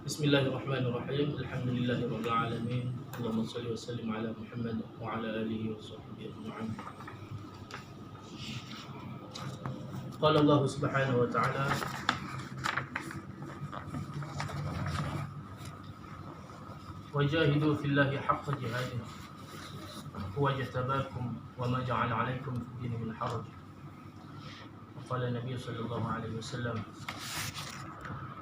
Bismillahirrahmanirrahim. Alhamdulillahirabbil alamin. Allahumma shalli wa sallim ala Muhammad wa ala alihi wa sahbihi ajma'in. Qala Allah Subhanahu wa ta'ala wajahidu fillahi haqqa jihadih huwa jtabakum wa ma ja'ala 'alaikum fid dini min haraj. Qala Nabi sallallahu alaihi wasallam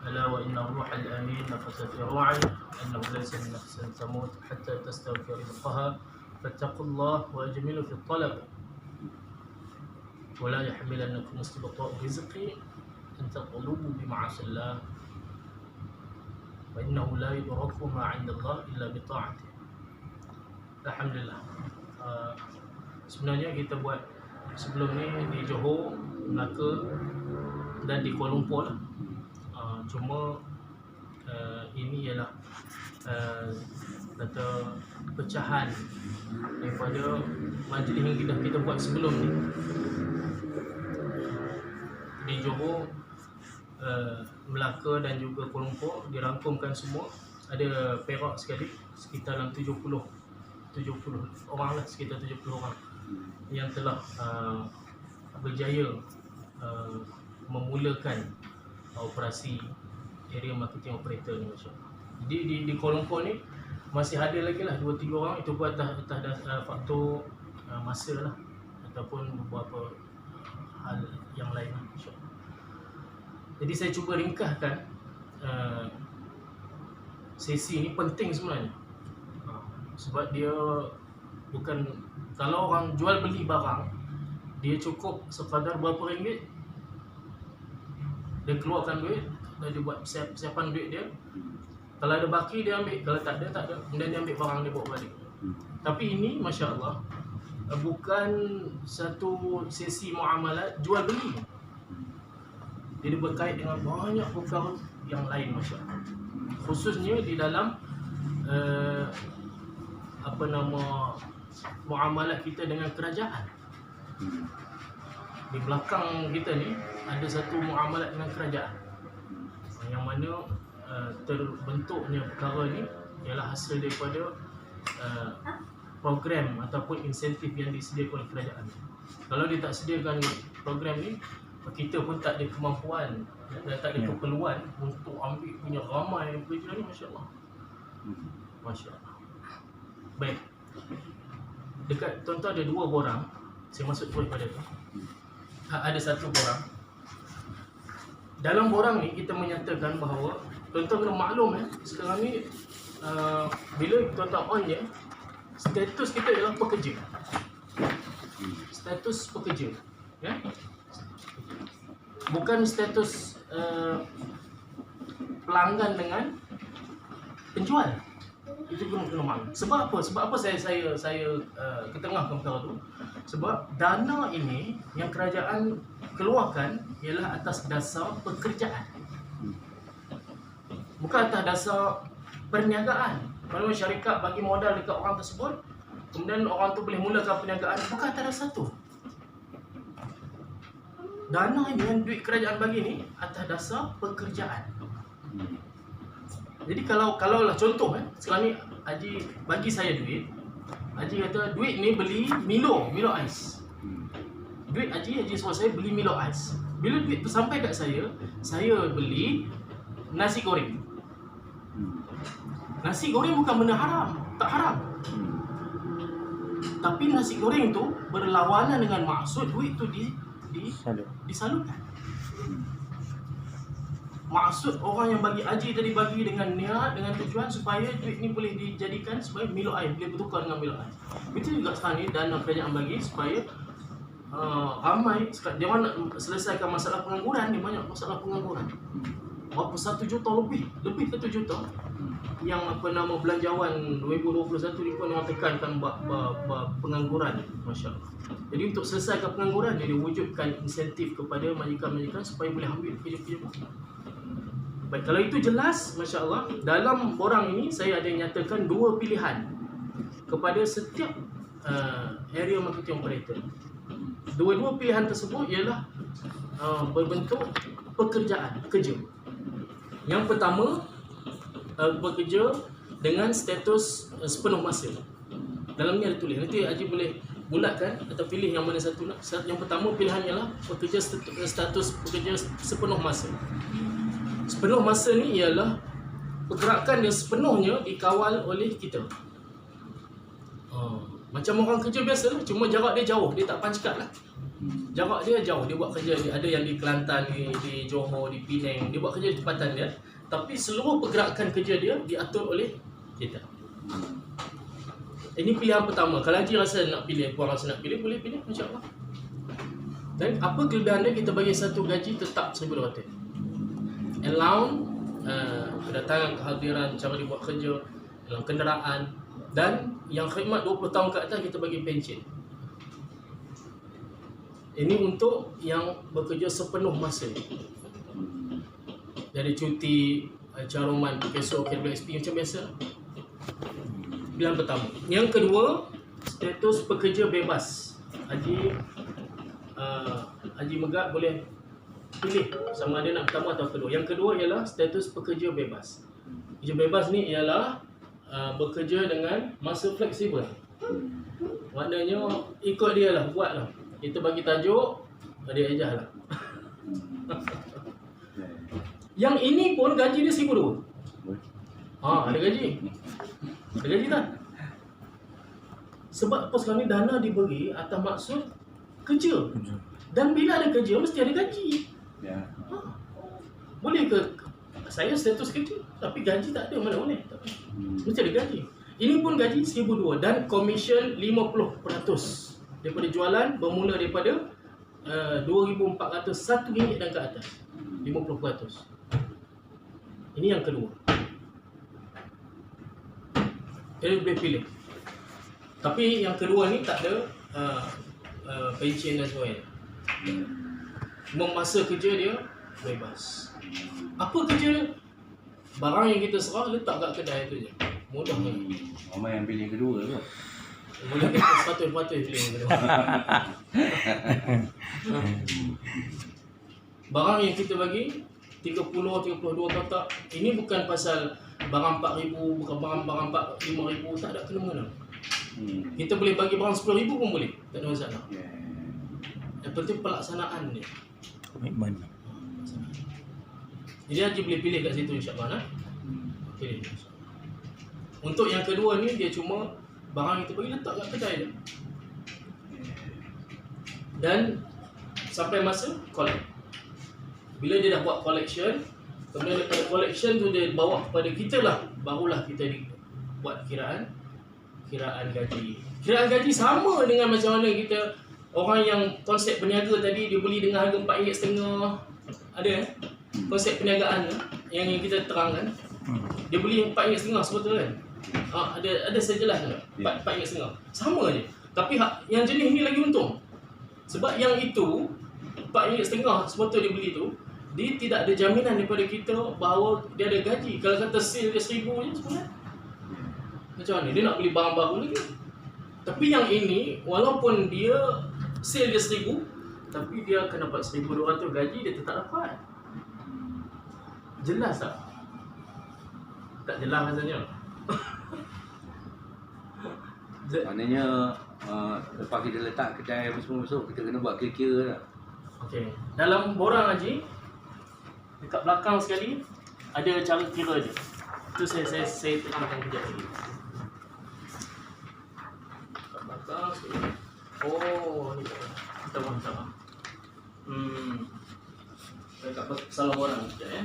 ألا وإن الروح الأمين نفث في روعي أنه ليس من نفس تموت حتى تستوفي رزقها فاتقوا الله وأجملوا في الطلب ولا يحملنكم استبطاء رزقي أن تطلبوا بمعاصي الله فإنه لا يدرك ما عند الله إلا بطاعته. Alhamdulillah. Sebenarnya kita buat sebelum ni di Johor, Melaka dan di Kuala Lumpur lah. Cuma ini ialah kata pecahan daripada majlis yang kita buat sebelum ni. Di Johor, Melaka dan juga Kuala Lumpur dirangkumkan semua. Ada Perak sekali sekitar dalam 70 orang lah, sekitar 70 orang yang telah berjaya memulakan operasi area marketing operator ni, masya-Allah. Jadi di Kuala Lumpur ni masih ada lagi lah 2-3 orang. Itu pun atas faktor masa lah ataupun beberapa hal yang lain lah, masya-Allah. Jadi saya cuba ringkaskan sesi ni penting sebenarnya. Sebab dia bukan, kalau orang jual beli barang dia cukup sekadar berapa ringgit, dia keluarkan duit, dia buat persiapan duit dia. Kalau ada baki dia ambil, kalau tak ada, tak ada. Kemudian dia ambil barang dia bawa balik. Tapi ini Masya Allah bukan satu sesi muamalat jual beli. Dia berkait dengan banyak perkara yang lain, Masya Allah. Khususnya di dalam muamalat kita dengan kerajaan. Di belakang kita ni ada satu muamalat dengan kerajaan, yang mana terbentuknya perkara ni ialah hasil daripada program ataupun insentif yang disediakan oleh kerajaan. Kalau dia tak sediakan program ni, kita pun tak ada kemampuan dan tak ada keperluan untuk ambil punya ramai pekerja ni, masya-Allah. Masya-Allah. Baik. Dekat tuan-tuan ada 2 borang, saya masuk terus pada tu. Ada 1 borang. Dalam borang ni kita menyatakan bahawa tuan-tuan kena maklum sekarang ni bila tuan-tuan on je, status kita ialah pekerja. Status pekerja, ya. Bukan status pelanggan dengan penjual. Itu kena maklum. Sebab apa? Sebab apa saya ketengahkan perkara tu? Sebab dana ini yang kerajaan keluarkan ialah atas dasar pekerjaan, bukan atas dasar perniagaan. Kalau syarikat bagi modal dekat orang tersebut, kemudian orang tu boleh mulakan perniagaan, bukan atas dasar tu. Dana ini yang duit kerajaan bagi ni atas dasar pekerjaan. Jadi kalau lah contoh sekarang ni Haji bagi saya duit, Haji kata duit ni beli Milo ais. Duit Haji suruh saya beli Milo ais. Bila duit tu sampai kat saya beli nasi goreng. Nasi goreng bukan benda haram, tak haram. Tapi nasi goreng tu berlawanan dengan maksud duit tu disalurkan. Maksud orang yang bagi Haji tadi bagi dengan niat, dengan tujuan supaya duit ni boleh dijadikan supaya Milo ais, boleh bertukar dengan Milo ais. Itu juga sekarang ni dana kerajaan bagi supaya ramai. Dia orang nak selesaikan masalah pengangguran. Dia banyak masalah pengangguran. Berapa 1 juta lebih ke 1 juta yang belanjawan 2021 ni pun orang tekankan pengangguran, masya-Allah. Jadi untuk selesaikan pengangguran, dia wujudkan insentif kepada majikan-majikan supaya boleh ambil kerja-kerja baru. Baik, kalau itu jelas, masya-Allah, dalam borang ini saya ada nyatakan 2 pilihan kepada setiap area marketing operator. Dua-dua pilihan tersebut ialah berbentuk pekerjaan, kerja. Yang pertama, bekerja dengan status sepenuh masa. Dalam ni ada tulis. Nanti Haji boleh bulatkan atau pilih yang mana satu nak. Yang pertama pilihannya lah bekerja status bekerja sepenuh masa. Sepenuh masa ni ialah pergerakan yang sepenuhnya dikawal oleh kita. Macam orang kerja biasa lah, cuma jarak dia jauh, dia tak pancat lah. Jarak dia jauh, dia buat kerja, ada yang di Kelantan, di Johor, di Penang, dia buat kerja di tempatan dia. Tapi seluruh pergerakan kerja dia diatur oleh kita. Ini pilihan pertama. Kalau Haji rasa nak pilih, puan rasa nak pilih, boleh pilih, insyaAllah. Dan apa kelebihan dia? Kita bagi satu gaji tetap 1,200. Allowance, kedatangan, kehadiran, cara dia buat kerja, dalam kenderaan. Dan yang khidmat 20 tahun ke atas kita bagi pension. Ini untuk yang bekerja sepenuh masa. Jadi cuti, caruman, PKSO, KWSP macam biasa. Pilihan pertama. Yang kedua, status pekerja bebas. Haji Megat boleh pilih sama ada nak pertama atau kedua. Yang kedua ialah status pekerja bebas. Pekerja bebas ni ialah bekerja dengan masa fleksibel. Maknanya ikut dia lah, buat lah. Kita bagi tajuk, dia ajar lah. Yang ini pun gaji dia 1,200. Ada gaji. Ada gaji tak? Sebab apa sekarang ni dana diberi atas maksud kerja. Dan bila ada kerja, mesti ada gaji. Boleh ke saya status kerja, tapi gaji tak ada, mana boleh. Mesti ada gaji. Ini pun gaji 1,200 dan komisen 50% daripada jualan bermula daripada 2,400, RM1 dan ke atas. 50%. Ini yang kedua. Jadi boleh pilih. Tapi yang kedua ni tak ada pension dan sebagainya. Masa kerja dia bebas. Apa kerja dia? Barang yang kita serah letak kat kedai tu je. Mudah ni. Ramai yang pilih yang kedua tu. Boleh kita 100% pilih yang kedua. Barang yang kita bagi 30-32 kotak. Ini bukan pasal barang 4,000, bukan barang 5,000, tak ada kena-mena. Kita boleh bagi barang 10,000 pun boleh, tak ada masalah. Yang penting pelaksanaan dia. Komitmen. Jadi Haji boleh pilih kat situ insyaAllah. Pilih. Untuk yang kedua ni dia cuma barang kita bagi letak kat kedai je. Dan sampai masa collect. Bila dia dah buat collection, kemudian daripada collection tu dia bawa kepada kita lah, barulah kita buat kiraan gaji. Kiraan gaji sama dengan macam mana kita orang yang konsep peniaga tadi dia beli dengan harga RM4.5. Ada konsep perniagaan yang kita terangkan. Dia beli RM4.5 sebetulnya kan. Ada sejelas tak? RM4.5. Sama je. Tapi yang jenis ni lagi untung. Sebab yang itu RM4.5 sebetulnya dia beli tu, dia tidak ada jaminan daripada kita bahawa dia ada gaji. Kalau kata sale dia RM1,000 je sebenarnya, macam mana? Dia nak beli barang baru lagi. Tapi yang ini, walaupun dia sale dia RM1,000, tapi dia akan dapat RM1,200 gaji, dia tetap dapat. Jelas tak? Tak jelas rasanya. Maknanya lepas kita letak kedai apa semua besok, kita kena buat kira-kira lah. Okey. Dalam borang Haji, dekat belakang sekali ada cara kira je. Itu saya terangkan kejap lagi. Dekat belakang sekali. Oh, ni kita faham. Dekat salah borang sekejap ya.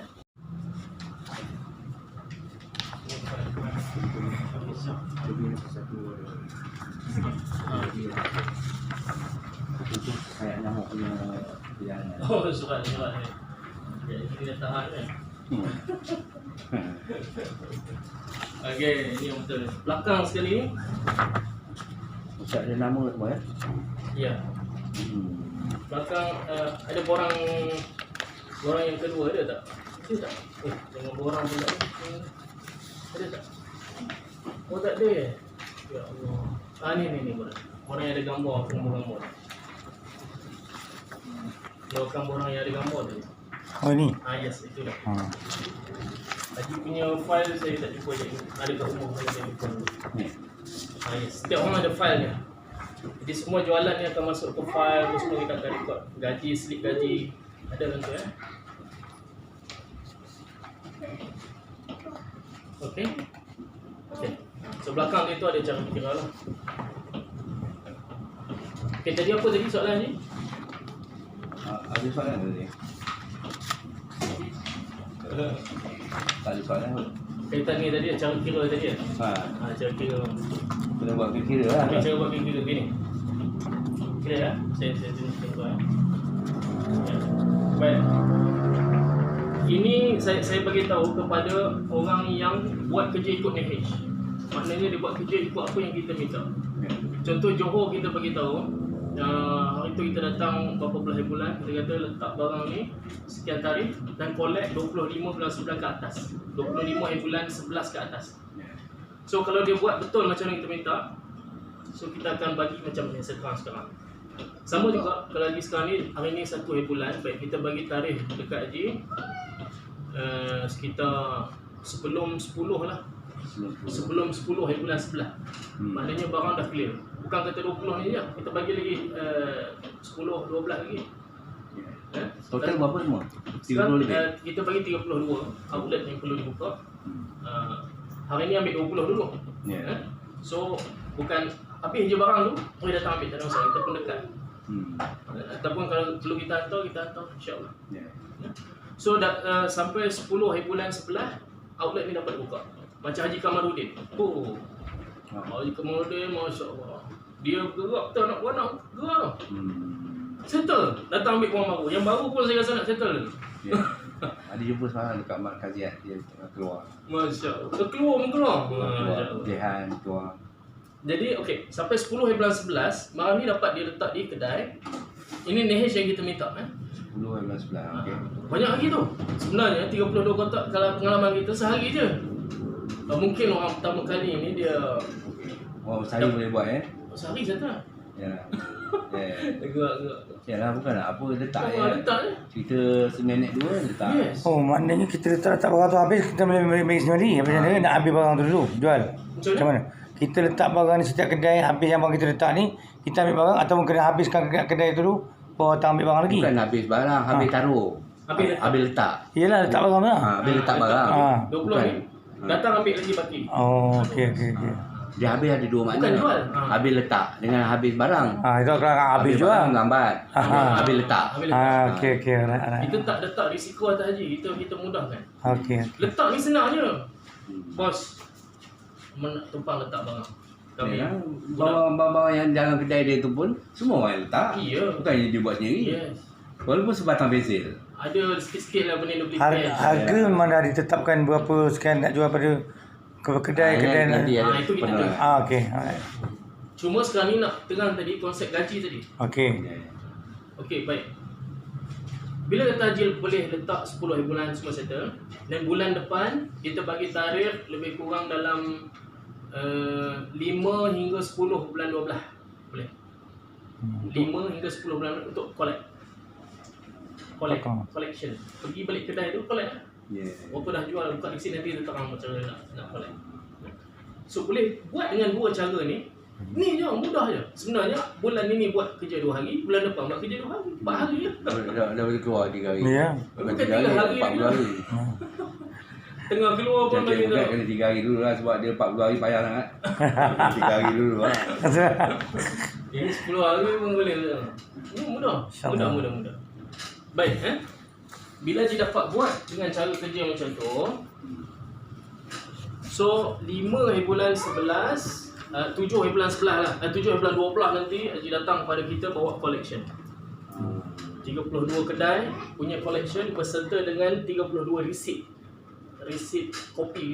Kayak nyamuk punya pilihan. Oh, surat ni. Jadi kita tahan kan. Okey, ini yang betul. Belakang sekali ni. Ustaz ada nama semua ya? Ya. Belakang ada borang yang kedua ada tak? Ada tak? Dengan borang pula ni. Ada tak? Oh tak ada. Ya Allah. Ni borang. Borang yang ada gambar, gambar. Belakang borang yang ada gambar tu. Oh ni. Yes, itu dah. Haji punya file saya tak jumpa je. Ada kat rumah saya jumpa. Ni. Yes. Setiap orang ada file dia. Jadi semua jualan ni akan masuk ke file, tu semua kita akan record. Gaji, slip gaji, ada dalam tu Okey. Okey. So belakang dia tu ada cara kira lah. Okey, tadi apa tadi soalan ni? Ada soalan tadi? Tak ada soalan pun. Kaitan ni tadi cara kira tadi cara kira. Kena buat kira lah. Okey, cara buat kira begini. Kira ya? Saya tengok ya. Baik. Ini saya bagi tahu kepada orang yang buat kerja ikut NH. Maknanya dia buat kerja ikut apa yang kita minta. Contoh Johor kita bagi tahu, hari tu kita datang berapa belas bulan, kita kata letak barang ni sekian tarikh dan collect 25 bulan 9 ke atas. 25 bulan 11 ke atas. So kalau dia buat betul macam yang kita minta, so kita akan bagi macam yang sekarang. Sama juga kalau lagi sekarang ni, hari ni 1 bulan, baik kita bagi tarikh dekat Haji sekitar sebelum 10 lah. Sebelum 10 bulan 11. Maknanya barang dah clear. Bukan kata 20 ni je, kita bagi lagi 10, 12 lagi. Total berapa semua? 30 lebih? Kita bagi 32 outlet yang perlu dibuka. Hari ni ambil 20 dulu. So bukan habis je barang tu, boleh datang ambil, tak ada masalah, kita pun dekat. Ataupun kalau perlu kita hantar insyaAllah. So sampai 10 bulan 11, outlet ni dapat buka. Macam Haji Kamarudin. Haji Kamarudin, Masya Allah. Dia gerak tak nak beranak, gerak. Settle, datang ambil orang baru. Yang baru pun saya rasa nak settle. Ada jumpa sekarang dekat Mat Kaziat, dia keluar. Masya Allah. Keluar pun keluar. Jehan keluar. Jadi okey, sampai 10 bulan 11, malam ni dapat dia letak di kedai. Ini NH yang kita minta 10 bulan 11, okey. Banyak lagi tu. Sebenarnya 32 kotak kalau pengalaman kita sehari je. Mungkin orang pertama kali ni dia Sehari boleh buat sehari satu lah. Ya. Gerak. Yalah, bukan nak apa letak letak je. Cerita seminit 2 letak. Yes. Maknanya kita letak barang tu habis, kita boleh bagi sendiri. Macam mana nak habis barang tu dulu, jual. Macam mana? Kita letak barang ni setiap kedai, habis yang barang kita letak ni, kita ambil barang ataupun kena habiskan kedai tu dulu, baru datang ambil barang lagi. Bukan habis barang, habis taruh. Habis letak. Yelah, letak barang tu lah. Habis letak barang. 20 ni. Datang ambil lagi baki. Okey. Dia habis ada dua makna. Bukan jual. Habis letak dengan habis barang. Itu kalau habis jual. Barang lambat. Habis letak. Okey. Kita tak letak risiko atas Haji, kita mudahkan. Okey. Letak ni senang je. Bos tumpang letak barang. Kami Barang-barang yang dalam kedai dia tu pun semua orang letak. Ya. Bukannya dia buat sendiri. Yes. Walaupun sebatang pensel. Ada sikit-sikit lah benda duplicate. Harga memang dah ditetapkan berapa sekian nak jual pada kedai-kedai nanti ada itu kita penuh. okey. Cuma sekarang ni nak terang tadi konsep gaji tadi. Okey. Okey, baik. Bila kata Haji boleh letak 10 bulan semua settle, dan bulan depan kita bagi tarikh lebih kurang dalam 5 hingga 10 bulan 12. Boleh. 5 hingga 10 bulan untuk collection. Pergi balik kedai tu collect. Berapa dah jual, buka di sini nanti dia terang macam mana nak collect. So boleh buat dengan dua cara ni. Ni je, mudah je. Sebenarnya bulan ni buat kerja 2 hari, bulan depan buat kerja 2 hari, 4 hari je. Dah boleh keluar 3 hari. Ya. Bukan 3 hari, 40 hari. Tengah keluar pun bagi Bukan tu. kena 3 hari dulu lah sebab dia 40 hari payah sangat. 3 hari dulu lah. Ini 10 hari pun boleh. Ini mudah. Mudah. Baik, bila dia dapat buat dengan cara kerja macam tu, so 5 bulan 11, 7 bulan 11 lah, 7 bulan 12 nanti Haji datang kepada kita bawa collection. 32 kedai punya collection berserta dengan 32 receipt. Kopi.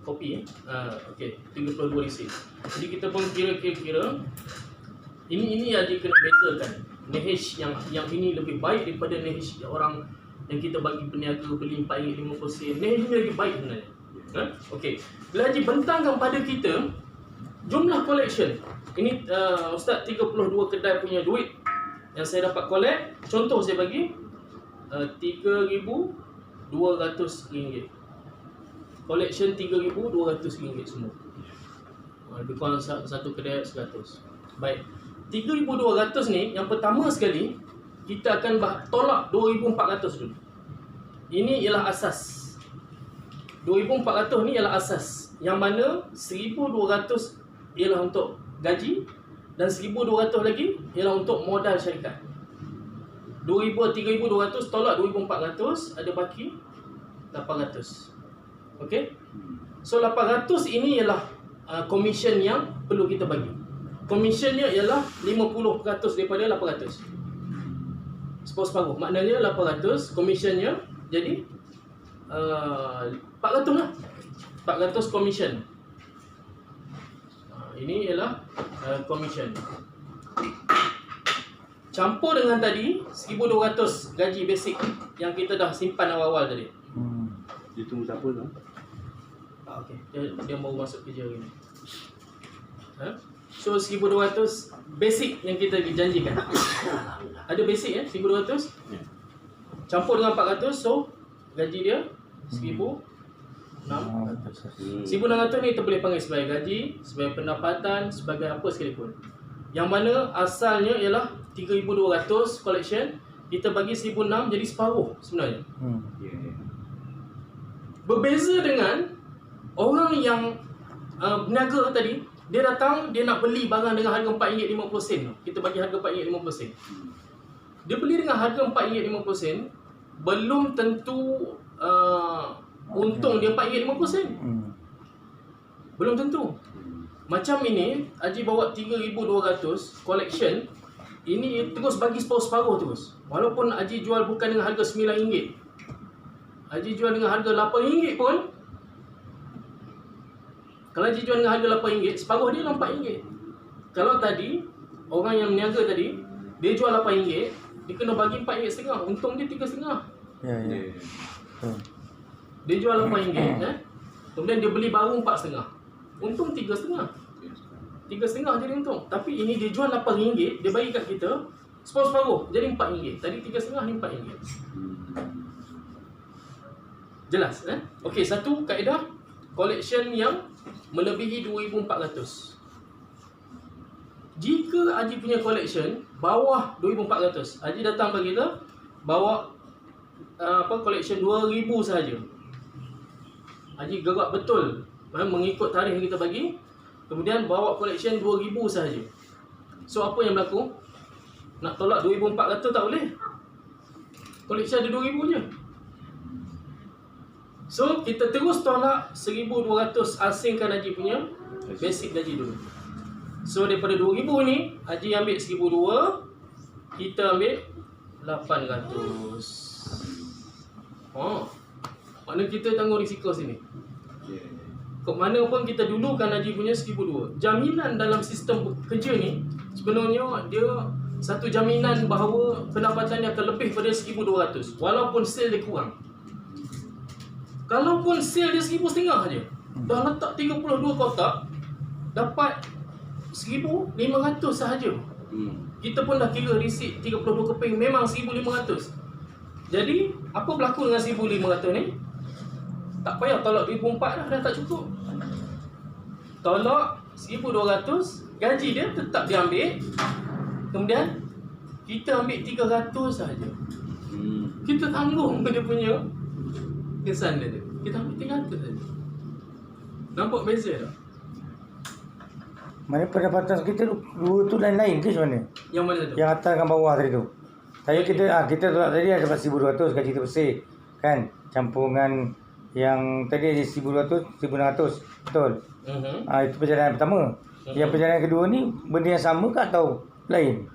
Okey, 32 receipt. Jadi kita pun kira-kira ini Haji kena bezakan. NH yang ini lebih baik daripada NH orang yang kita bagi peniaga beli 4 RM50. NH ini lagi baik sebenarnya. Okey. Bila Haji bentangkan pada kita jumlah collection. Ini Ustaz 32 kedai punya duit yang saya dapat collect. Contoh saya bagi RM3,200. collection RM3,200 semua. Lebih kurang satu kedai 100. Baik. 3,200 ni yang pertama sekali kita akan tolak 2,400 dulu. Ini ialah asas. 2,400 ni ialah asas. Yang mana 1,200 ialah untuk gaji dan 1,200 lagi ialah untuk modal syarikat. 3,200 tolak 2,400, ada baki 800. Okey? So 800 ini ialah commission yang perlu kita bagi. Commissionnya ialah 50% daripada 800. Separuh-separuh. Maknanya 800 commissionnya jadi 400 lah. 400 commission. Ini ialah commission. Campur dengan tadi 1,200 gaji basic yang kita dah simpan awal-awal tadi. Dia tunggu siapa tu? Okey, dia baru masuk kerja hari ni. So 1,200 basic yang kita janjikan. Ada basic 1,200. Ya. Campur dengan 400, so gaji dia 1,600. 1,600 ni kita boleh panggil sebagai gaji, sebagai pendapatan, sebagai apa sekalipun. Yang mana asalnya ialah 3,200 collection, kita bagi 1,600 jadi separuh sebenarnya. Berbeza dengan orang yang berniaga tadi, dia datang, dia nak beli barang dengan harga RM4.50. Kita bagi harga RM4.50. Dia beli dengan harga RM4.50, belum tentu untung dia RM4.50. Belum tentu. Macam ini, Haji bawa 3,200 collection, ini terus bagi separuh-separuh terus. Walaupun Haji jual bukan dengan harga RM9, Haji jual dengan harga RM8 pun, kalau Haji jual dengan harga RM8, separuh dia RM4. Kalau tadi, orang yang meniaga tadi, dia jual RM8, dia kena bagi RM4.50, untung dia RM3.50. Ya. Dia jual RM8, kemudian dia beli baru RM4.50, untung RM3.50. RM3.50 jadi untung. Tapi ini dia jual RM8, dia bagi kat kita separuh-separuh, jadi RM4. Tadi RM3.50, ni RM4. Jelas? Okey, satu kaedah collection yang melebihi 2,400. Jika Haji punya collection bawah 2,400, Haji datang bagi kita bawa collection 2,000 sahaja. Haji gerak betul mengikut tarikh yang kita bagi, kemudian bawa collection 2,000 sahaja. So apa yang berlaku? Nak tolak 2,400 tak boleh. Collection ada 2,000 je. So kita terus tolak 1,200, asingkan Haji punya basic gaji dulu. So daripada 2,000 ni, Haji ambil 1,200, kita ambil 800. Maknanya kita tanggung risiko sini. Ke mana pun kita dulukan Haji punya 1,200. Jaminan dalam sistem kerja ni sebenarnya dia satu jaminan bahawa pendapatan dia akan lebih pada 1,200 walaupun sale dia kurang. Kalaupun sale dia 1,500 saja, dah letak 32 kotak, dapat 1,500 sahaja. Kita pun dah kira resit 32 keping memang 1,500. Jadi apa berlaku dengan 1,500 ni? Tak payah tolak 2,400 dah tak cukup. Tolak 1,200, gaji dia tetap diambil. Kemudian kita ambil 300 sahaja. Kita tanggung dia punya kesan dia tu. Kita ambil 300 saja. Nampak beza tak? Mana pendapatan kita dua tu lain-lain ke macam mana? Yang mana tu? Yang atas dengan bawah tadi tu. Saya kita tolak tadi ada dapat 1,200 gaji kita bersih. Kan? Campur dengan yang tadi ada 1,200, 1,600. Betul? Itu perjalanan pertama. Yang perjalanan kedua ni benda yang sama ke atau lain?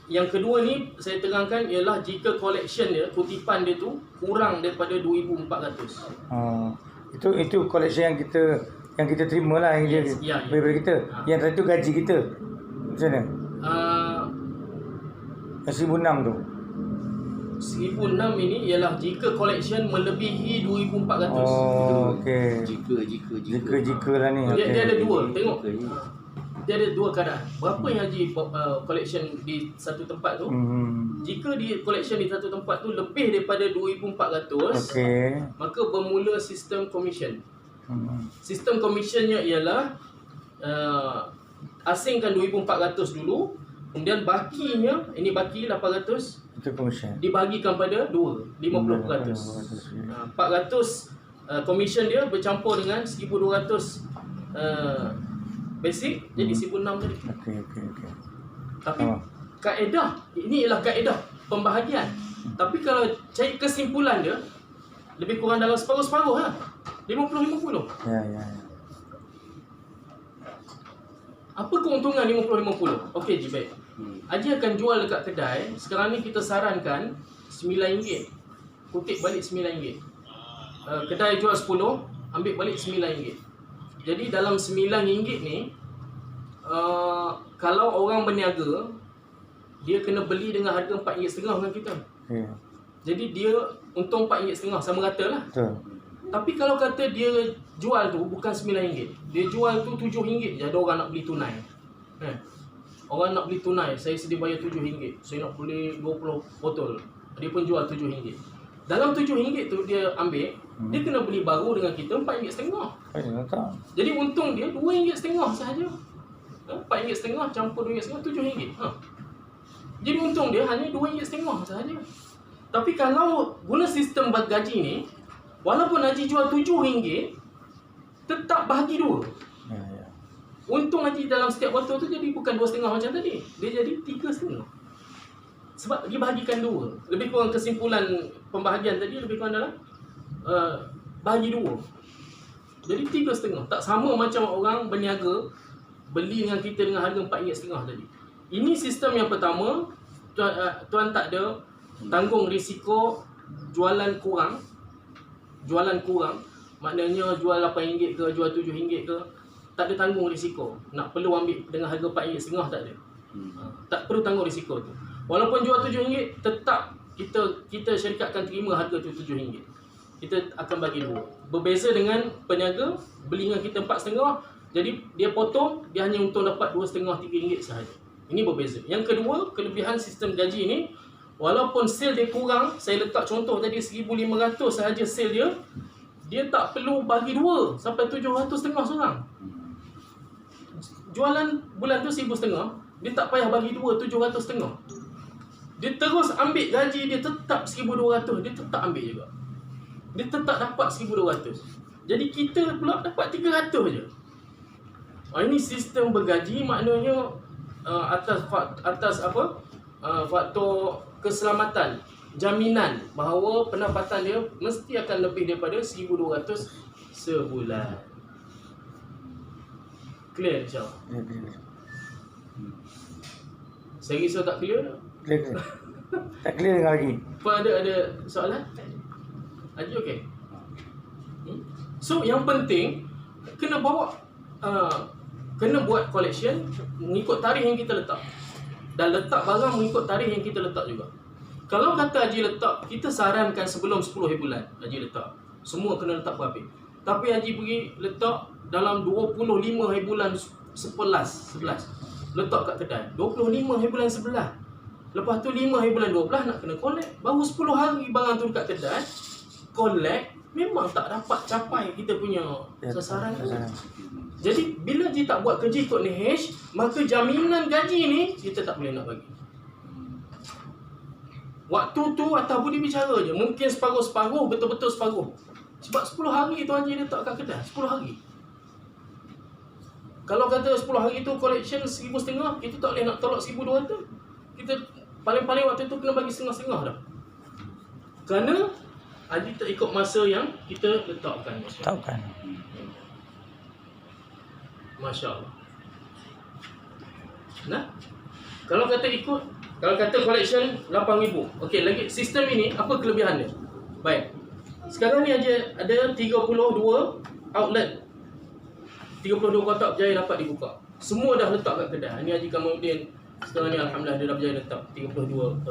Yang kedua ni saya terangkan ialah jika collection dia, kutipan dia tu kurang daripada 2,400. Itu collection yang kita terima lah, yang Yes, dia ya. daripada kita. Yang tadi tu gaji kita. Macam mana? Yang 1,600 tu. 1,006 ini ialah jika collection melebihi 2,400. Okey. Jika lah ni. Dia ada dua. Tengok. Dia ada dua keadaan. Berapa yang Haji collection di satu tempat tu? Jika di collection di satu tempat tu lebih daripada 2,400, okey, maka bermula sistem commission. Sistem komisionnya ialah asingkan 2,400 dulu, kemudian bakinya, ini baki 800 Itu komisen. dibagikan pada 50%. 400 komisen dia bercampur dengan 1,200 basic, jadi 1,600 tadi. Okey. Tapi kaedah, ini ialah kaedah pembahagian. Tapi kalau cari kesimpulan dia, lebih kurang dalam separuh-separuh lah. 50-50. Ya. Apa keuntungan 50-50? Okey, baik. Haji akan jual dekat kedai. Sekarang ni kita sarankan RM9. Kutip balik RM9. Kedai jual 10, ambil balik RM9. Jadi dalam RM9 ni, kalau orang berniaga, dia kena beli dengan harga RM4.5 dengan kita. Ya. Jadi dia untung RM4.5, sama rata lah. Betul. Tapi kalau kata dia jual tu bukan RM9, dia jual tu RM7 je, ada orang nak beli tunai. Orang nak beli tunai, saya sedia bayar RM7. Saya nak beli 20 botol. Dia pun jual RM7. Dalam RM7 tu dia ambil, dia kena beli baru dengan kita RM4.5. Tak. Jadi untung dia RM2.5 sahaja. RM4.5 campur RM2.5, RM7. Jadi untung dia hanya RM2.5 sahaja. Tapi kalau guna sistem gaji ni, walaupun Haji jual RM7, tetap bahagi 2. Ya. Untung Haji dalam setiap botol tu jadi bukan 2,5 macam tadi. Dia jadi 3,5. Sebab dia bahagikan 2. Lebih kurang kesimpulan pembahagian tadi lebih kurang dalam bahagi 2. Jadi 3,5. Tak sama macam orang berniaga beli dengan kita dengan harga RM4.5 tadi. Ini sistem yang pertama. Tuan tak ada tanggung risiko jualan kurang. Maknanya jual RM8 ke, jual RM7 ke, tak ada tanggung risiko. Nak perlu ambil dengan harga RM4.5 tak ada. Tak perlu tanggung risiko tu. Walaupun jual RM7, tetap kita syarikat akan terima harga tu RM7. Kita akan bagi 2. Berbeza dengan peniaga beli dengan kita RM4.5, jadi dia potong, dia hanya untung dapat RM2.5-3 sahaja. Ini berbeza. Yang kedua, kelebihan sistem gaji ni, walaupun sale dia kurang, saya letak contoh tadi 1,500 sahaja sale dia, dia tak perlu bagi 2 sampai 700 seorang. Jualan bulan tu 1,500, dia tak payah bagi 2 700. Dia terus ambil gaji dia tetap 1,200, dia tetap ambil juga. Dia tetap dapat 1,200. Jadi kita pula dapat 300 je. Ini sistem bergaji, maknanya atas faktor keselamatan, jaminan bahawa pendapatan dia mesti akan lebih daripada 1,200 sebulan. Clear insyaAllah? Saya risau tak clear tak? Clear. Tak clear dengar lagi. Apa ada soalan? Haji okey? So yang penting kena bawa kena buat collection mengikut tarikh yang kita letak. Dan letak barang mengikut tarikh yang kita letak juga. Kalau kata Haji letak, kita sarankan sebelum 10 hari bulan Haji letak. Semua kena letak berhabis. Tapi Haji pergi letak dalam 25 hari bulan 11. Letak kat kedai 25 hari bulan 11. Lepas tu 5 hari bulan 12 nak kena collect. Baru 10 hari barang tu kat kedai collect, memang tak dapat capai kita punya sasaran tu. Jadi bila Haji tak buat kerja ikut NIH, maka jaminan gaji ni kita tak boleh nak bagi. Waktu tu atas budi bicara je. Mungkin separuh-separuh, betul-betul separuh. Sebab 10 hari tu Haji letak kat kedai. 10 hari. Kalau kata 10 hari tu collection 1,500, kita tak boleh nak tolak 1,200. Kita paling-paling waktu tu kena bagi setengah-setengah dah. Kerana Haji tak ikut masa yang kita letakkan. Tahukan. Masya Allah. Nah, kalau kata collection 8,000. Okey, lagi sistem ini apa kelebihan dia? Baik. Sekarang ni ada 32 outlet. 32 kotak berjaya dapat dibuka. Semua dah letak kat kedai. Ini Haji Kamaluddin sekarang ni alhamdulillah dia dah berjaya letak 32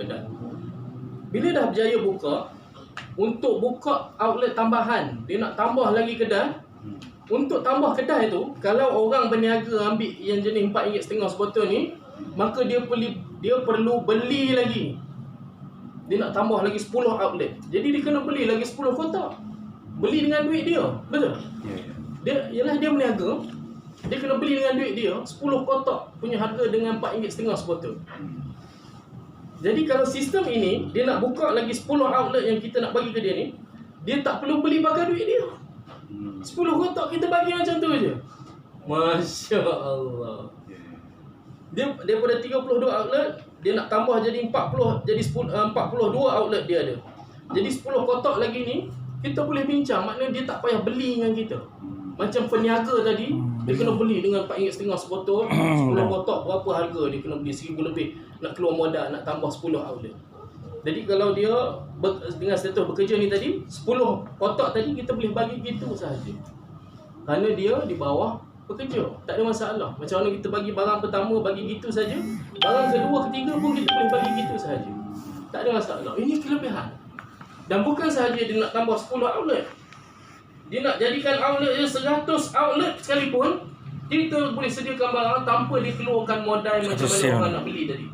kedai. Bila dah berjaya buka, untuk buka outlet tambahan, dia nak tambah lagi kedai. Untuk tambah kedai tu, kalau orang berniaga ambil yang jenis RM4.5 sebotol ni, maka dia perlu beli lagi. Dia nak tambah lagi 10 outlet. Jadi dia kena beli lagi 10 kotak. beli dengan duit dia. Betul? Dia meniaga. Dia kena beli dengan duit dia 10 kotak punya harga dengan RM4.5 sebotol. Jadi kalau sistem ini dia nak buka lagi 10 outlet yang kita nak bagi ke dia ni, dia tak perlu beli pakai duit dia. 10 kotak kita bagi macam tu je. Masya Allah. Dia daripada 32 outlet, dia nak tambah jadi 40, jadi 42 outlet dia ada. Jadi 10 kotak lagi ni kita boleh bincang, maknanya dia tak payah beli dengan kita. Macam peniaga tadi, dia kena beli dengan RM4.5 sebotol, 10 kotak berapa harga dia kena beli, RM1,000 lebih. Nak keluar modal, nak tambah 10 outlet. Jadi kalau dia dengan status bekerja ni tadi, 10 kotak tadi kita boleh bagi gitu sahaja. Kerana dia di bawah pekerja, tak ada masalah. Macam mana kita bagi barang pertama, bagi gitu saja. Barang kedua, ketiga pun kita boleh bagi gitu sahaja. Tak ada masalah. Ini kelebihan. Dan bukan sahaja dia nak tambah 10 outlet. Dia nak jadikan outlet dia 100 outlet sekalipun, kita boleh sediakan barang tanpa dia keluarkan modal macam mana orang nak beli tadi.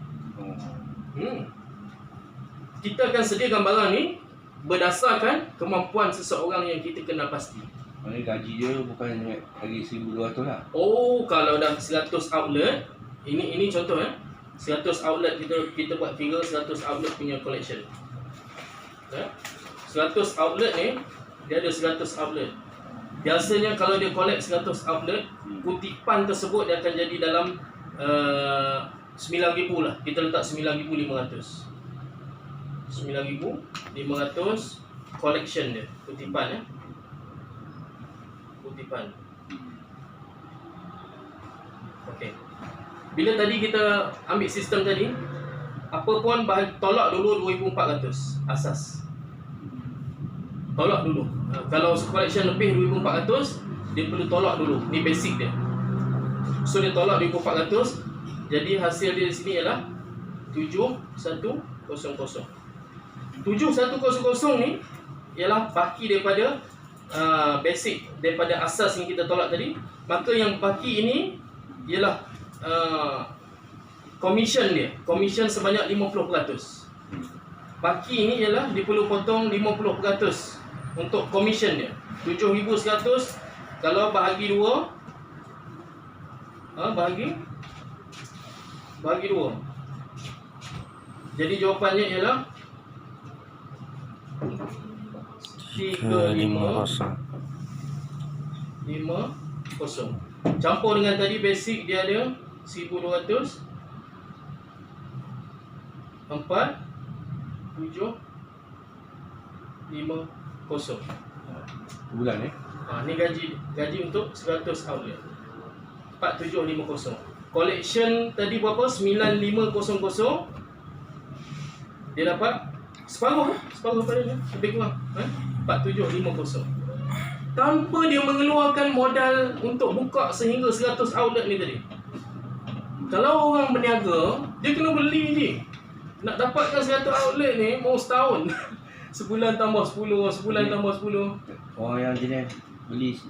Kita akan sediakan barang ni berdasarkan kemampuan seseorang yang kita kenal pasti. Maksudnya gaji dia bukan lagi 1,200 lah. Oh, kalau dah 100 outlet, ini contoh 100 outlet kita buat kira 100 outlet punya collection. 100 outlet ni dia ada 100 outlet. Biasanya kalau dia collect 100 outlet, kutipan tersebut dia akan jadi dalam 9,000 lah. Kita letak 9,500. 9,500 collection dia, kutipan kutipan. Okey. Bila tadi kita ambil sistem tadi, apa pun tolak dulu 2,400 asas. Tolak dulu. Kalau collection lebih 2,400, dia perlu tolak dulu. Ni basic dia. So dia tolak 2,400. Jadi hasil dia di sini ialah 7,100. 7,100 ni ialah baki daripada basic, daripada asas yang kita tolak tadi. Maka yang baki ini ialah commission dia. Commission sebanyak 50%. Baki ini ialah dia perlu potong 50% untuk commission dia. 7,100 kalau bahagi 2, bahagi 2. Jadi jawapannya ialah 3,550. Campur dengan tadi basic dia ada 1,200, 4,750. Bulan Ni gaji untuk 100 outlet. 4,750. Collection tadi berapa? 9,500. Dia dapat separuh pada dia, lebih kurang 4,750. Tanpa dia mengeluarkan modal untuk buka sehingga 100 outlet ni tadi. Kalau orang berniaga, dia kena beli je. Nak dapatkan 100 outlet ni mau setahun. Sebulan tambah 10, sebulan tambah 10. Orang yang jenis beli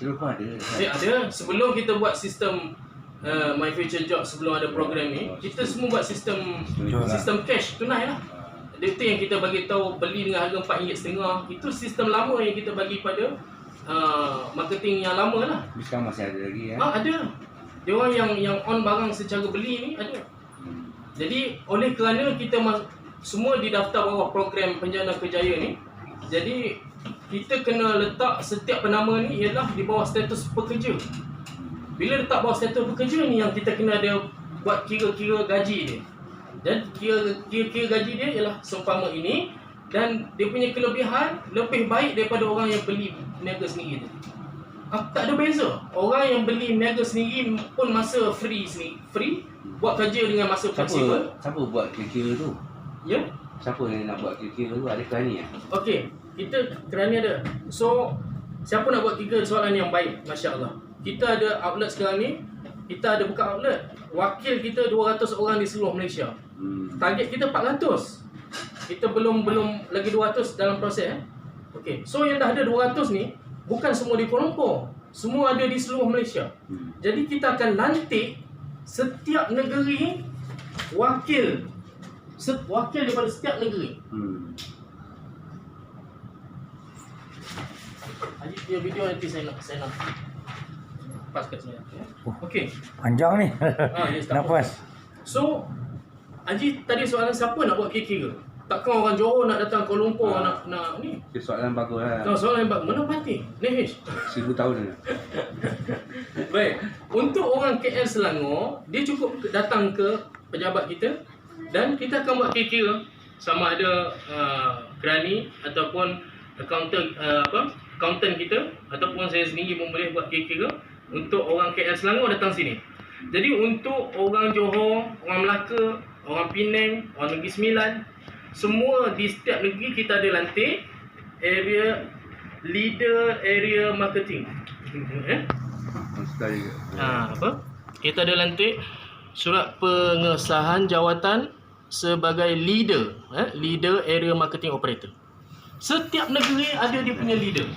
terus pun ada. Ada. Sebelum kita buat sistem My Future Job, sebelum ada program ni, kita semua buat sistem cash, tunai lah. Itu yang kita bagi tahu beli dengan harga RM4.5. Itu sistem lama yang kita bagi pada marketing yang lama lah. Sekarang masih ada lagi ada. Dia orang yang on barang secara beli ni ada. Jadi oleh kerana kita semua didaftar bawah program Penjana Kerjaya ni, jadi kita kena letak setiap penama ni ialah di bawah status pekerja. Bila letak bawah status pekerja ni yang kita kena ada buat kira-kira gaji dia. Dan kira-kira gaji dia ialah seumpama ini, dan dia punya kelebihan lebih baik daripada orang yang beli niaga sendiri tadi. Tak ada beza. Orang yang beli niaga sendiri pun masa free, buat kerja dengan masa fleksibel. Siapa buat kira-kira tu? Ya? Siapa yang nak buat kira-kira tu? Ada kerani Okey, kita kerani ada. So, siapa nak buat kira soalan yang baik? Masya Allah. Kita ada outlet sekarang ni. Kita ada buka outlet. Wakil kita 200 orang di seluruh Malaysia. Target kita 400. Kita belum lagi 200 dalam proses. Okey. So yang dah ada 200 ni bukan semua di Kuala Lumpur. Semua ada di seluruh Malaysia. Jadi kita akan lantik setiap negeri wakil daripada setiap negeri. Haji punya video nanti saya nak pas kat saya. Okey. Panjang ni. Yes, Nak puas. So, Haji tadi soalan siapa nak buat kira-kira? Takkan orang Johor nak datang Kuala Lumpur nak ni? Itu soalan bagus lah. Soalan yang bagus. Mana pasti? Nehish. 1000 tahun ni. Baik. Untuk orang KL Selangor, dia cukup datang ke pejabat kita dan kita akan buat kira-kira sama ada kerani ataupun accountant kita ataupun saya sendiri pun boleh buat kira-kira untuk orang KL Selangor datang sini. Jadi untuk orang Johor, orang Melaka, orang Penang, orang Negeri Sembilan, semua di setiap negeri kita ada lantik leader area marketing. Apa? Kita ada lantik surat pengesahan jawatan sebagai leader area marketing operator. Setiap negeri ada dia punya leader.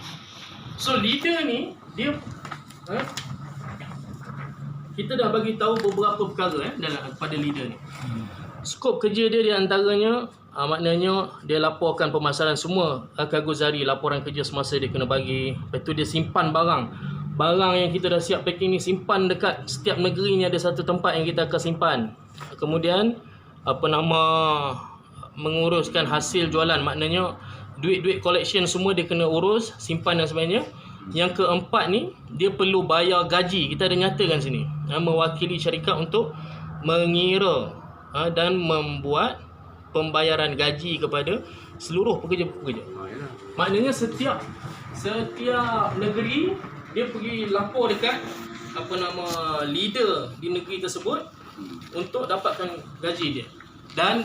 So leader ni dia kita dah bagi tahu beberapa perkara pada leader ni. Skop kerja dia di antaranya maknanya dia laporkan pemasaran semua Cargozari, laporan kerja semasa dia kena bagi. Lepas tu dia simpan barang yang kita dah siap packing ni, simpan dekat setiap negeri ni ada satu tempat yang kita akan simpan. Kemudian menguruskan hasil jualan, maknanya duit-duit collection semua dia kena urus, simpan dan sebagainya. Yang keempat ni dia perlu bayar gaji. Kita ada nyatakan sini mewakili syarikat untuk mengira dan membuat pembayaran gaji kepada seluruh pekerja-pekerja. Maknanya setiap negeri dia pergi lapor dekat leader di negeri tersebut untuk dapatkan gaji dia. Dan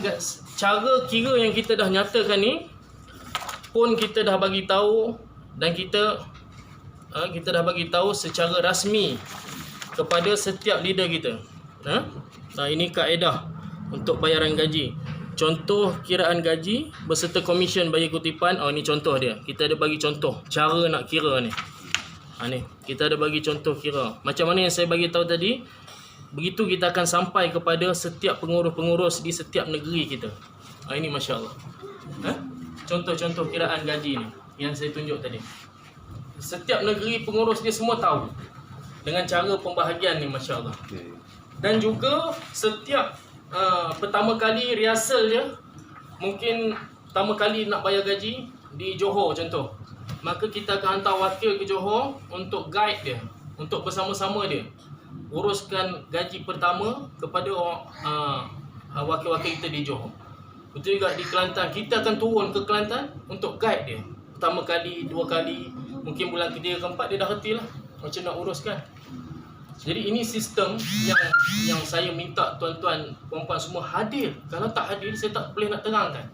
cara kira yang kita dah nyatakan ni pun kita dah bagi tahu dan kita dah bagi tahu secara rasmi kepada setiap leader kita. Ini kaedah untuk bayaran gaji. Contoh kiraan gaji berserta komisen bagi kutipan. Ni contoh dia. Kita ada bagi contoh cara nak kira ni. Ni kita ada bagi contoh kira. Macam mana yang saya bagi tahu tadi, begitu kita akan sampai kepada setiap pengurus-pengurus di setiap negeri kita. Ini masya-Allah. Contoh-contoh kiraan gaji ni yang saya tunjuk tadi. Setiap negeri pengurus dia semua tahu dengan cara pembahagian ni, masya-Allah. Dan juga setiap pertama kali rehearsal dia, mungkin pertama kali nak bayar gaji di Johor contoh, maka kita akan hantar wakil ke Johor untuk guide dia, untuk bersama-sama dia uruskan gaji pertama kepada wakil-wakil kita di Johor. Betul juga di Kelantan, kita akan turun ke Kelantan untuk guide dia pertama kali, dua kali, mungkin bulan ketiga keempat dia dah reti lah macam nak uruskan. Jadi ini sistem yang saya minta tuan-tuan, puan-puan semua hadir. Kalau tak hadir, saya tak boleh nak terangkan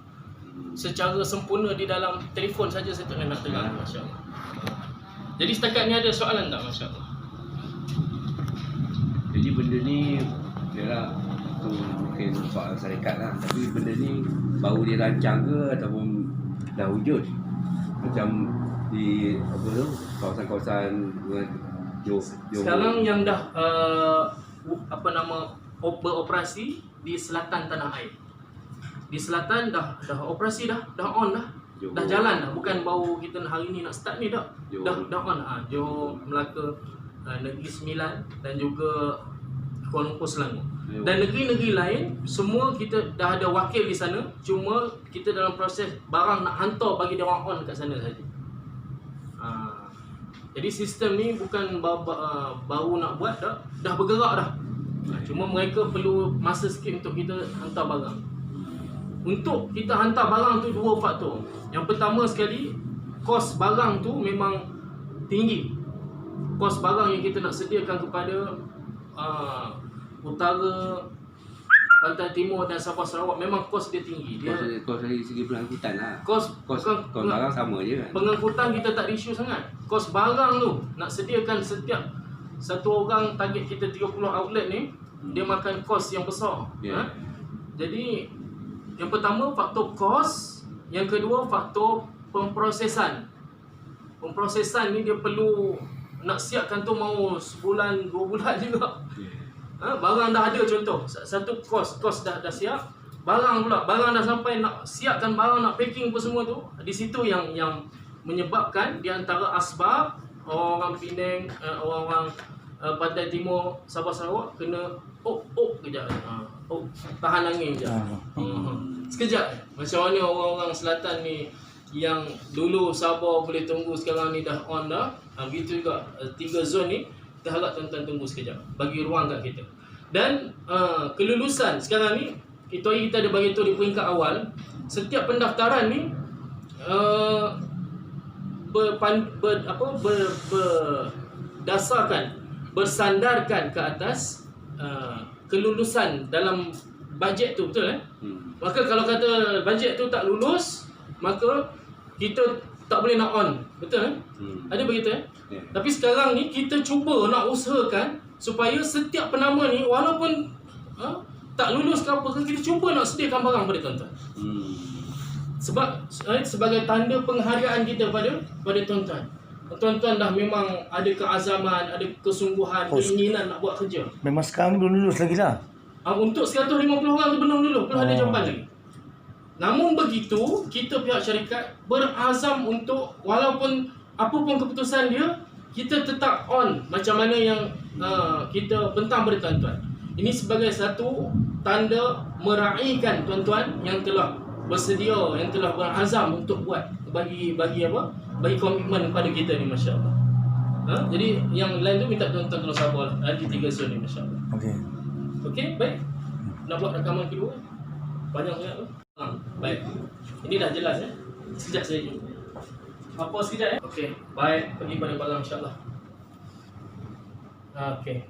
secara sempurna di dalam telefon saja, saya tak boleh nak terangkan, masya-Allah. Jadi setakat ni ada soalan tak, masya-Allah? Jadi benda ni yalah, tu mungkin soal syarikat lah, tapi benda ni baru dia rancang ke ataupun dah wujud? Macam di kawasan-kawasan sekarang yang dah beroperasi di selatan tanah air. Di selatan dah operasi dah on dah. Johor. Dah jalan dah, bukan baru kita hari ni nak start ni dah. Johor. Dah on. Johor, Melaka, Negeri Sembilan dan juga Kuala Lumpur, Selangor. Johor. Dan negeri-negeri lain semua kita dah ada wakil di sana, cuma kita dalam proses barang nak hantar bagi dia orang on kat sana saja. Jadi sistem ni bukan baru nak buat dah bergerak dah. Cuma mereka perlu masa sikit untuk kita hantar barang. Untuk kita hantar barang tu dua faktor. Yang pertama sekali, kos barang tu memang tinggi. Kos barang yang kita nak sediakan kepada utara, Pantai Timur dan Sabah Sarawak memang kos dia tinggi. Kos dari segi pengangkutan lah. Kos barang sama je kan. Pengangkutan kita tak isu sangat. Kos barang tu nak sediakan setiap satu orang, target kita 30 outlet ni, dia makan kos yang besar. Jadi yang pertama faktor kos, yang kedua faktor pemprosesan. Pemprosesan ni dia perlu nak siapkan tu mau sebulan, 2 bulan juga. Barang dah ada contoh, satu kos dah siap, barang dah sampai nak siapkan barang, nak packing apa semua tu, di situ yang menyebabkan di antara asbab orang-orang Penang, orang-orang Pantai Timur, Sabah Sarawak kena kejap. Tahan angin kejap. Sekejap. Macam mana orang-orang selatan ni yang dulu Sabah boleh tunggu, sekarang ni dah on dah. Begitu juga 3 zon ni, kita harap tuan-tuan tunggu sekejap. Bagi ruang kat kita. Dan kelulusan sekarang ni, kita ada bagi tahu di peringkat awal, setiap pendaftaran ni bersandarkan ke atas kelulusan dalam bajet tu, betul Maka kalau kata bajet tu tak lulus, maka kita tak boleh nak on, betul Ada begitu Yeah. Tapi sekarang ni kita cuba nak usahakan supaya setiap penama ni walaupun tak lulus ke apa, kita cuba nak sediakan barang pada tuan-tuan. Sebab sebagai tanda penghargaan kita pada tuan-tuan. Tuan-tuan dah memang ada keazaman, ada kesungguhan, keinginan nak buat kerja. Memang sekarang belum lulus lagi lah. Untuk 150 orang tu belum lulus, belum ada jawapan lagi. Namun begitu, kita pihak syarikat berazam untuk walaupun apa pun keputusan dia, kita tetap on macam mana yang kita bentang pada tuan-tuan. Ini sebagai satu tanda meraihkan tuan-tuan yang telah bersedia, yang telah berazam untuk buat bagi komitmen kepada kita ni, masya-Allah. Jadi yang lain tu minta tuan-tuan tolong sabar di 3 zon ni, masya-Allah. Okey, baik. Nak buat rakaman kedua? Banyak sangat tu. Baik. Ini dah jelas Sekejap saya jumpa. Apa sekejap Okey, baik. Pergi pada barang, insya-Allah. Okey.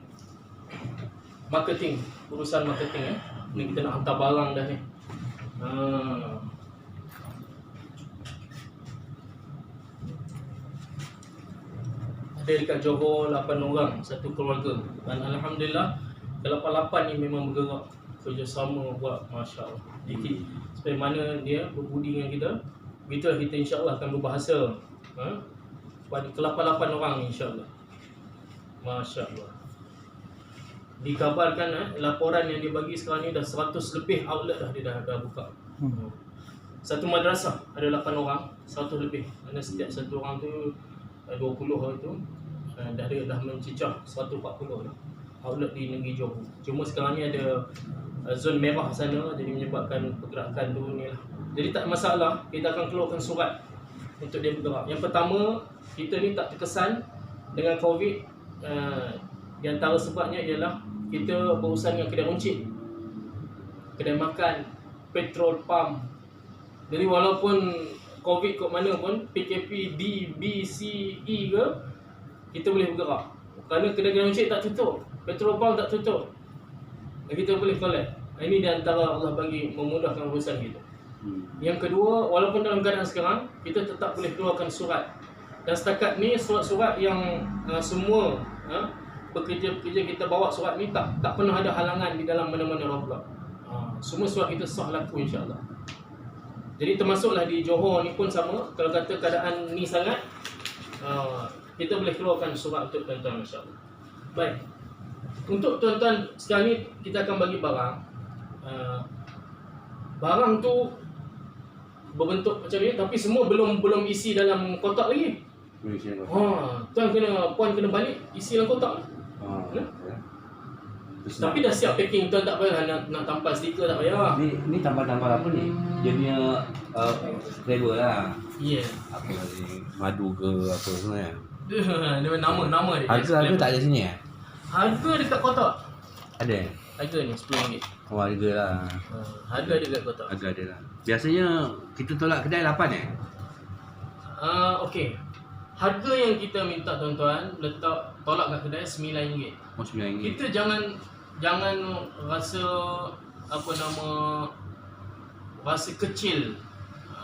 Marketing, urusan marketing Ni kita nak hantar barang dah ni. Ada dekat Johor 8 orang, satu keluarga. Dan alhamdulillah ke-8 ni memang bergerak kerjasama buat, masya-Allah. Jadi supaya mana dia berbudi dengan kita, begitulah kita insya-Allah akan berbahasa pada ke-8 orang ni, insya-Allah. Masya-Allah. Dikabarkan laporan yang dia bagi sekarang ni dah 100 lebih outlet dah dia dah buka. Satu madrasah ada 8 orang, 100 lebih. Mana setiap satu orang tu 20 orang tu dah mencecah 140 dah outlet di negeri Johor. Cuma sekarang ni ada zon merah sana, jadi menyebabkan pergerakan tu ni lah. Jadi tak masalah, kita akan keluarkan surat untuk dia bergerak. Yang pertama, kita ni tak terkesan dengan COVID. Di antara sebabnya ialah kita berurusan dengan kedai runcit, kedai makan, petrol pump. Jadi walaupun COVID kat mana pun, PKP D, B, C, E ke, kita boleh bergerak. Kerana kedai-kedai runcit tak tutup, petrol pump tak tutup, kita boleh collect. Ini di antara Allah bagi memudahkan urusan kita. Yang kedua, walaupun dalam keadaan sekarang, kita tetap boleh keluarkan surat. Dan setakat ni surat-surat yang semua pekerja-pekerja kita bawa surat ni tak pernah ada halangan di dalam mana-mana roadblock. Semua surat kita sah laku, insya-Allah. Jadi termasuklah di Johor ni pun sama. Kalau kata keadaan ni sangat, kita boleh keluarkan surat untuk tuan-tuan, insya-Allah. Baik. Untuk tuan-tuan sekarang ni kita akan bagi barang. Barang tu berbentuk macam ni tapi semua belum isi dalam kotak lagi. Puan kena balik isi dalam kotak. Tapi dah siap packing, tuan tak payah nak tampal stiker, tak payah. Ni tampal-tampal apa ni? Dia punya flavor lah. Ya. Apa ni? Madu ke apa semua kan? Dia nama dia. Harga tak ada sini Harga dekat kotak. Ada. Harga ni RM10. Oh, harga lah. Harga dia dekat kotak. Harga ada lah. Biasanya kita tolak kedai 8 Okey. Harga yang kita minta tuan-tuan tolak kat kedai RM9. Oh, RM9. Kita jangan rasa rasa kecil.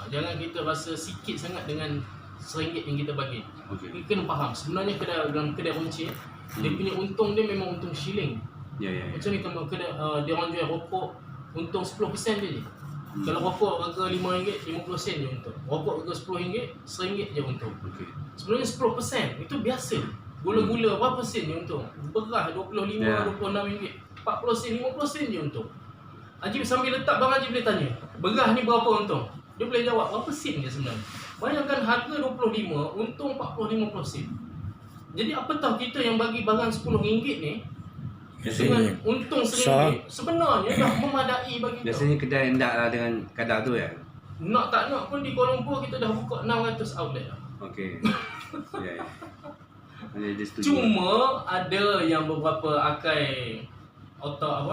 Jangan kita rasa sikit sangat dengan RM1 yang kita bagi. Okay. Kita kena faham sebenarnya dalam kedai runcit dia punya untung dia memang untung shilling. Ya. Macam ni teman kedai dia orang jual rokok untung 10% je. Kalau rokok harga RM5, 50 sen je untung. Rokok harga RM10, RM1 je untung. Okey. Sebenarnya 10% itu biasa. Gula-gula berapa sen je untung? Beras 25, RM26, 40 sen, 50 sen je untung. Haji sambil letak barang Haji boleh tanya, beras ni berapa untung? Dia boleh jawab berapa sen dia sebenarnya. Bayangkan harga 25, untung 45% sen. Jadi apa tahu kita yang bagi barang RM10 ni dengan untung RM1 sebenarnya dah memadai bagi kita. Biasanya kedai hendak lah dengan kadar tu ya. Nak tak nak pun di Kuala Lumpur kita dah buka 600 outlet dah. Okey. Ya. Ada dia setuju. Cuma ada yang beberapa akai otak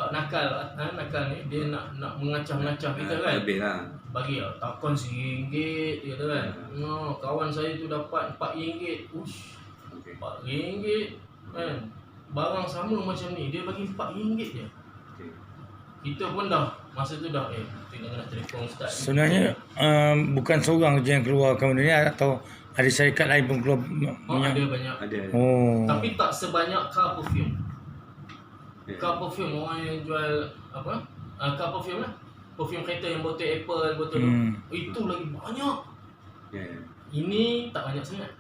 nakal ni dia nak mengacah-ngacah kita kan. Lebih lah. Bagi takon RM1 dia kata kan. Kawan saya tu dapat RM4. Ush. Okey. RM4 kan. Barang sama macam ni dia bagi RM4 je. Okey. Kita pun dah masa tu dah kita nak telefon ustaz. Sebenarnya bukan seorang je yang keluarkan benda ni atau ada syarikat lain pun keluar minyak. Ada banyak. Ada. Oh. Tapi tak sebanyak car perfume. Ya. Car perfume orang yang jual apa? Car perfume lah. Perfume kereta yang botol Apple, botol itu lagi banyak. Ya. Ini tak banyak sangat.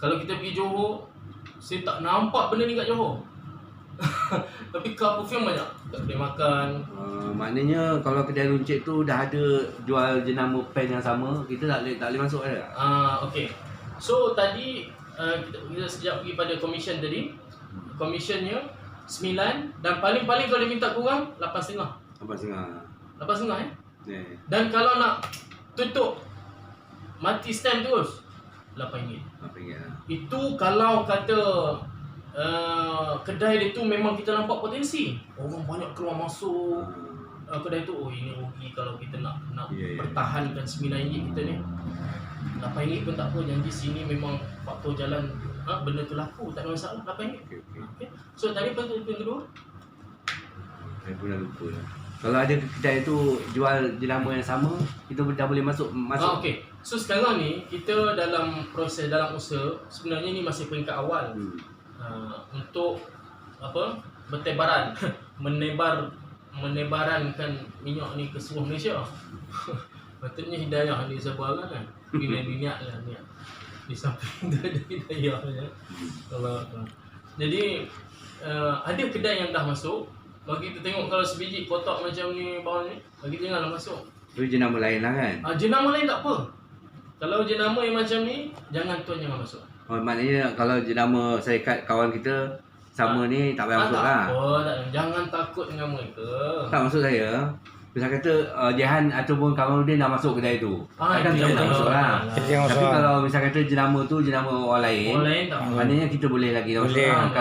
Kalau kita pergi Johor, saya tak nampak benda ni kat Johor. Tapi car perfume banyak. Kat kedai makan. Maknanya kalau kedai runcit tu dah ada jual jenama pen yang sama, kita tak boleh masuk ada. Okey. So tadi kita sejak pergi pada commission tadi. Commissionnya 9 dan paling-paling kalau dia minta kurang 8.5. 8.5 Ya. Dan kalau nak tutup mati stamp terus RM8. Apa ingat lah. Itu kalau kata kedai dia tu memang kita nampak potensi. Orang banyak keluar masuk kedai tu. Oh ini rugi kalau kita nak pertahankan RM9 kita ni. RM8 pun tak apa, janji sini memang faktor jalan benda tu laku, tak ada masalah. RM8. Okay. So tadi apa tu yang kedua? Saya pun dah lupa lah. Kalau ada kedai tu jual jenama yang sama, kita dah boleh masuk. Okey. So sekarang ni kita dalam proses dalam usaha, sebenarnya ni masih peringkat awal. Untuk apa? Bertebaran, menebarankan minyak ni ke seluruh Malaysia. Patutnya hidayah ni sebuah kan. Minyak lah ni. Di samping tu ada hidayah ya. Jadi ada kedai yang dah masuk. Bagi kita tengok kalau sebiji kotak macam ni bawah ni, bagi janganlah masuk. Itu jenama lain lah kan? Jenama lain tak apa. Kalau jenama yang macam ni, jangan masuk. Oh, maknanya kalau jenama syarikat kawan kita sama ni tak payah masuk lah. Tak. Jangan takut dengan mereka. Tak, maksud saya, misal kata Jehan ataupun Kamarudin dah masuk kedai tu, kan kita tak masuk lah. Tapi kalau misal kata jenama tu jenama orang lain tak. maknanya kita boleh lagi dah masuk lah.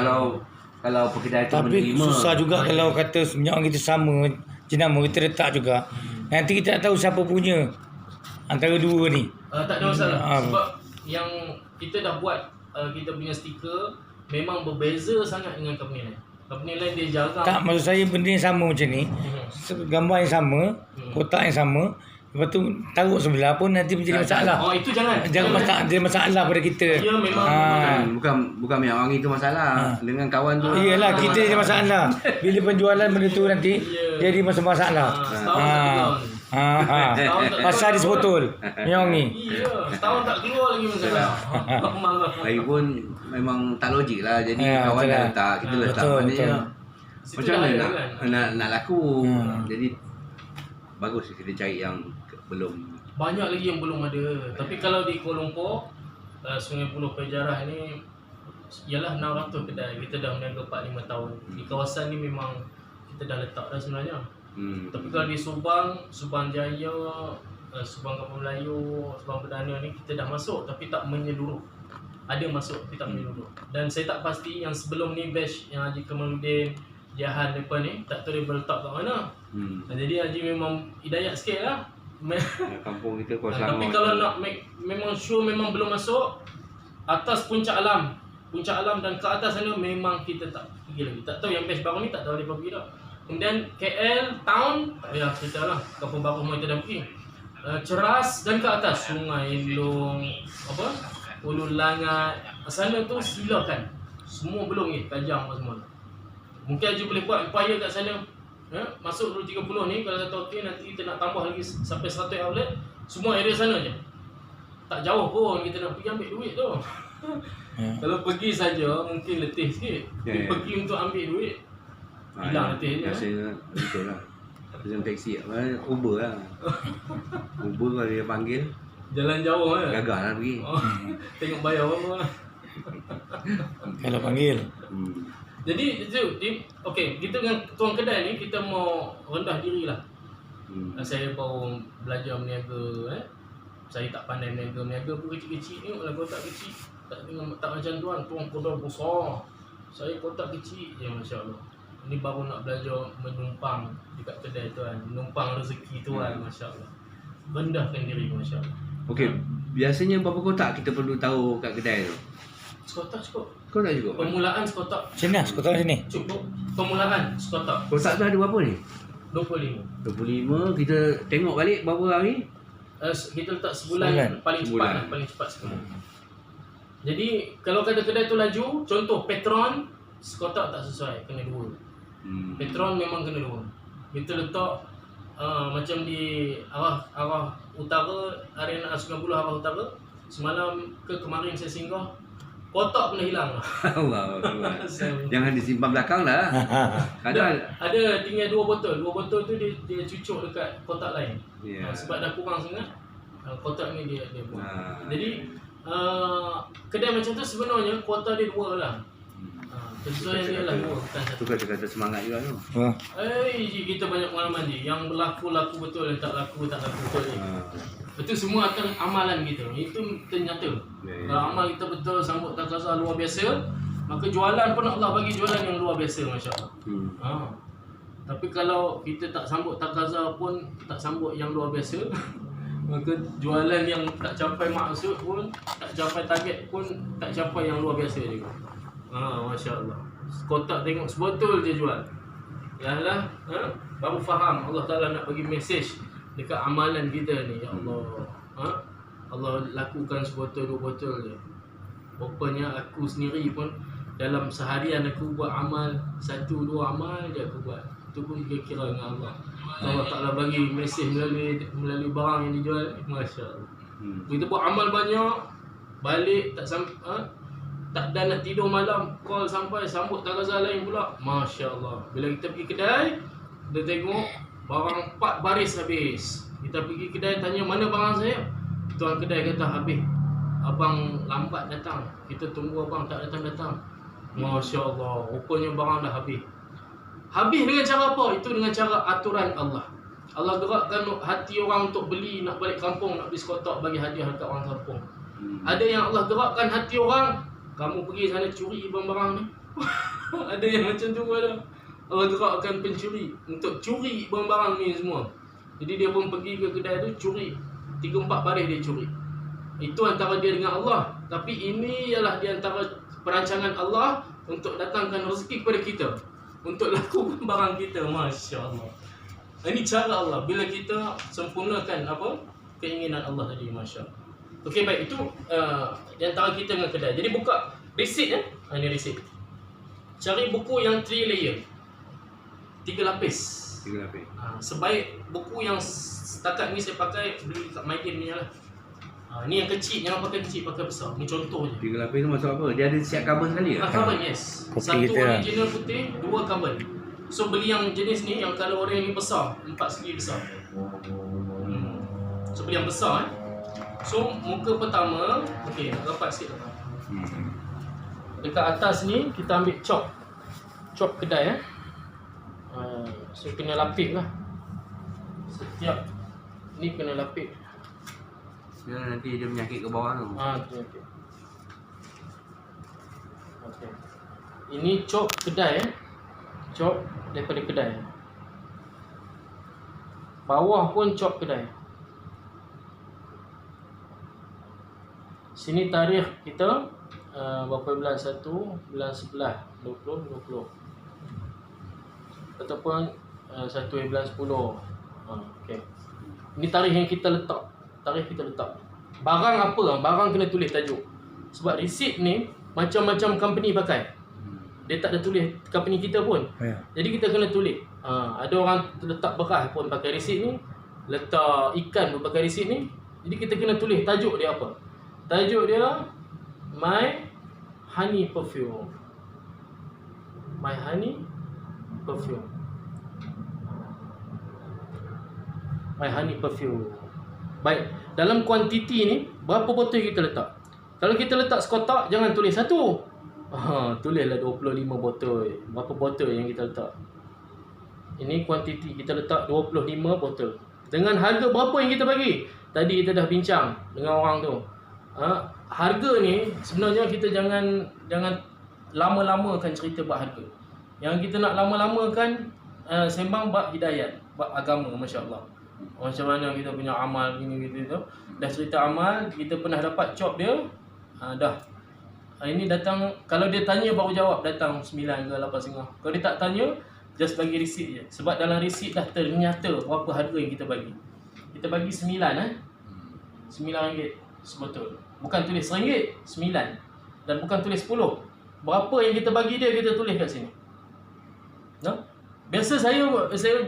Kalau kedai tu tapi menerima. susah juga kalau kata minyak kita sama jenama kita letak juga. Nanti kita tak tahu siapa punya antara dua ni. Tak ada masalah. Sebab yang kita dah buat kita punya stiker memang berbeza sangat dengan company lain. Company lain dia jarang. Tak, maksud saya benda yang sama macam ni. Gambar yang sama, kotak yang sama. Lepas tu taruh sebelah pun nanti menjadi masalah. Itu jangan. Jadi masalah pada kita. Ya memang. Bukan minyak wangi tu masalah. Dengan kawan tu. Iyalah, kita je masalah. Bila penjualan benda tu nanti jadi masalah. Pasal dia sebotol minyak wangi. Iya, setahun tak keluar lagi masalah. Lagipun memang tak logik lah. Jadi kawan dah letak, kita letak. Maknanya macam mana nak laku. Jadi bagus kita cari yang belum. Banyak lagi yang belum ada. Tapi kalau di Kuala Lumpur, Sungai Buloh Penjarah ni ialah 600 kedai. Kita dah meniaga 4-5 tahun. Di kawasan ni memang kita dah letak dah sebenarnya. Tapi kalau di Subang Jaya, Subang Kampung Melayu, Subang Perdana ni kita dah masuk tapi tak menyeluruh. Ada masuk tapi tak menyeluruh. Dan saya tak pasti yang sebelum ni batch yang Haji Kamarudin, Jahan depan ni tak tahu dia berletak kat mana. Jadi Haji memang hidayat sikit lah. Kampung kita Kuala Tapi kalau nak memang sure memang belum masuk, atas puncak alam dan ke atas sana memang kita tak pergi lagi. Tak tahu yang batch baru ni tak tahu dia pergi dah. Kemudian KL town tak payah cerita lah, Kampung Baru kita dah pergi. Ceras dan ke atas Sungai Long Ulu Langat sana tu silakan. Semua belum ni Kajang semua. Mungkin Haji boleh buat upaya kat sana. Masuk dulu 30 ni, kalau kata okey nanti kita nak tambah lagi sampai 100 outlet, semua area sana je. Tak jauh pun kita nak pergi ambil duit tu. Kalau pergi saja mungkin letih sikit. Pergi untuk ambil duit hilang letih je. Biasanya betul lah. Pesan taksi Uber lah. Uber kalau dia panggil Jalan jauh kan? gagal lah pergi. Oh, tengok bayar apa lah. Kalau panggil. Jadi itu, okey, kita dengan tuan kedai ni kita mau rendah diri lah. Saya baru belajar berniaga, saya tak pandai berniaga pun kecil-kecil. Tengoklah kotak kecil, tak macam tuan kotak besar. Saya kotak kecil je, Masya Allah. Ini baru nak belajar menumpang dekat kedai tuan, menumpang rezeki tuan, Masya Allah. Rendahkan diri, Masya Allah. Okey, biasanya berapa kotak kita perlu tahu kat kedai tu? Sekotak cukup. Kotak cukup? Permulaan sekotak Sini lah, sekotak sini. cukup. Permulaan sekotak Kotak tu ada berapa ni? 25. 25, kita tengok balik berapa hari? Kita letak sebulan paling cepat Sebulan. lah, paling cepat sebulan. Jadi kalau kedai tu laju, contoh Petron sekotak tak sesuai, kena 2. Petron memang kena 2. Kita letak macam di arah utara, Arena Sungai Buloh arah utara. Semalam kemarin saya singgah, kotak pun dah hilang. Allah Allah. Jangan disimpan belakang lah. Ada tinggal 2 botol. 2 botol tu dia cucuk dekat kotak lain. Ya. Sebab dah kurang sangat, kotak ni dia buat. Jadi kedai macam tu sebenarnya kuota dia 2 lah. Sesuai dia lah 2, bukan 1. Tu kata-kata semangat juga tu. Kita banyak pengalaman je. Yang berlaku betul, yang tak laku betul je. Itu semua akan amalan kita. Itu ternyata. Kalau amal kita betul, sambut takazah luar biasa, maka jualan pun Allah bagi jualan yang luar biasa, Masya Allah. Tapi kalau kita tak sambut takazah pun, tak sambut yang luar biasa, maka jualan yang tak capai maksud pun, tak capai target pun, tak capai yang luar biasa juga. Masya Allah. Kotak tengok sebotol je jual. Yalah, baru faham Allah Ta'ala nak bagi mesej dekat amalan kita ni. Ya Allah, Allah lakukan sebotol 2 botol je. Rupanya aku sendiri pun dalam seharian aku buat amal 1-2 amal je aku buat. Itu pun kira-kira dengan Allah. Allah Ta'ala bagi mesej melalui barang yang dijual. Masya Allah. Kita buat amal banyak, balik tak tak dah nak tidur malam, call sampai sambut takazah lain pula. Masya Allah. Bila kita pergi kedai, dia tengok barang 4 baris habis. Kita pergi kedai tanya mana barang saya. Tuan kedai kata habis. Abang lambat datang. Kita tunggu abang tak datang-datang. Masya Allah. Rupanya barang dah habis. Habis dengan cara apa? Itu dengan cara aturan Allah. Allah gerakkan hati orang untuk beli, nak balik kampung, nak beli sekotak bagi hadiah dekat orang kampung. Ada yang Allah gerakkan hati orang, kamu pergi sana curi barang-barang ni. Ada yang macam tu ada. Allah gerakkan pencuri untuk curi barang-barang ni semua. Jadi dia pun pergi ke kedai tu curi. 3-4 baris dia curi. Itu antara dia dengan Allah. Tapi ini ialah di antara perancangan Allah untuk datangkan rezeki kepada kita, untuk lakukan barang kita. Masya Allah. Ini cara Allah bila kita sempurnakan keinginan Allah tadi. Masya Allah. Okey, baik, itu di antara kita dengan kedai. Jadi buka resit ini resit. Cari buku yang 3 layer. 3 lapis. 3 lapis. Sebaik buku yang setakat ni saya pakai beli kat Maidin punya lah. Ni yang kecil, jangan pakai kecil, pakai besar. Ni contoh je. 3 lapis tu maksud apa? Dia ada siap cover sekali ke? Cover, yes. Putih 1 kita. original putih, 2 carbon. So beli yang jenis ni, yang colour orange ni besar, 4 segi besar. So beli yang besar So muka pertama, okey, nak rapat sikit lah. Dekat atas ni kita ambil chop kedai So kena lapik lah. Setiap ni kena lapik. Ya, nanti dia menyakit ke bawah tu. Okey. Okey. Ini chop kedai Chop daripada kedai. Bawah pun chop kedai. Sini tarikh kita berapa bulan 1, bulan 11, 20. Ataupun 1 bulan 10. Okey. Ini tarikh yang kita letak. Barang apa? Barang kena tulis tajuk. Sebab resit ni macam-macam company pakai. Dia tak ada tulis company kita pun. Jadi kita kena tulis. Ada orang letak beras pun pakai resit ni, letak ikan pun pakai resit ni. Jadi kita kena tulis tajuk dia apa. Tajuk dia My Honey Perfume. My Honey Perfume. My Honey Perfume. Baik, dalam kuantiti ni berapa botol kita letak? Kalau kita letak sekotak, jangan tulis satu. Tulislah 25 botol. Berapa botol yang kita letak? Ini kuantiti, kita letak 25 botol. Dengan harga berapa yang kita bagi? Tadi kita dah bincang dengan orang tu. Harga ni sebenarnya kita jangan lama-lamakan cerita buat harga. Yang kita nak lama-lamakan sembang bab hidayat, bab agama, masya-Allah. Macam mana kita punya amal gini gitu tu. Dah cerita amal, kita pernah dapat job dia. Dah. Ini datang, kalau dia tanya baru jawab, datang 9 ke 8.5. Kalau dia tak tanya, just bagi receipt je. Sebab dalam receipt dah ternyata berapa harga yang kita bagi. Kita bagi 9 RM9 sebotol. Bukan tulis RM1, 9. Dan bukan tulis 10. Berapa yang kita bagi dia, kita tulis kat sini. No? Biasa saya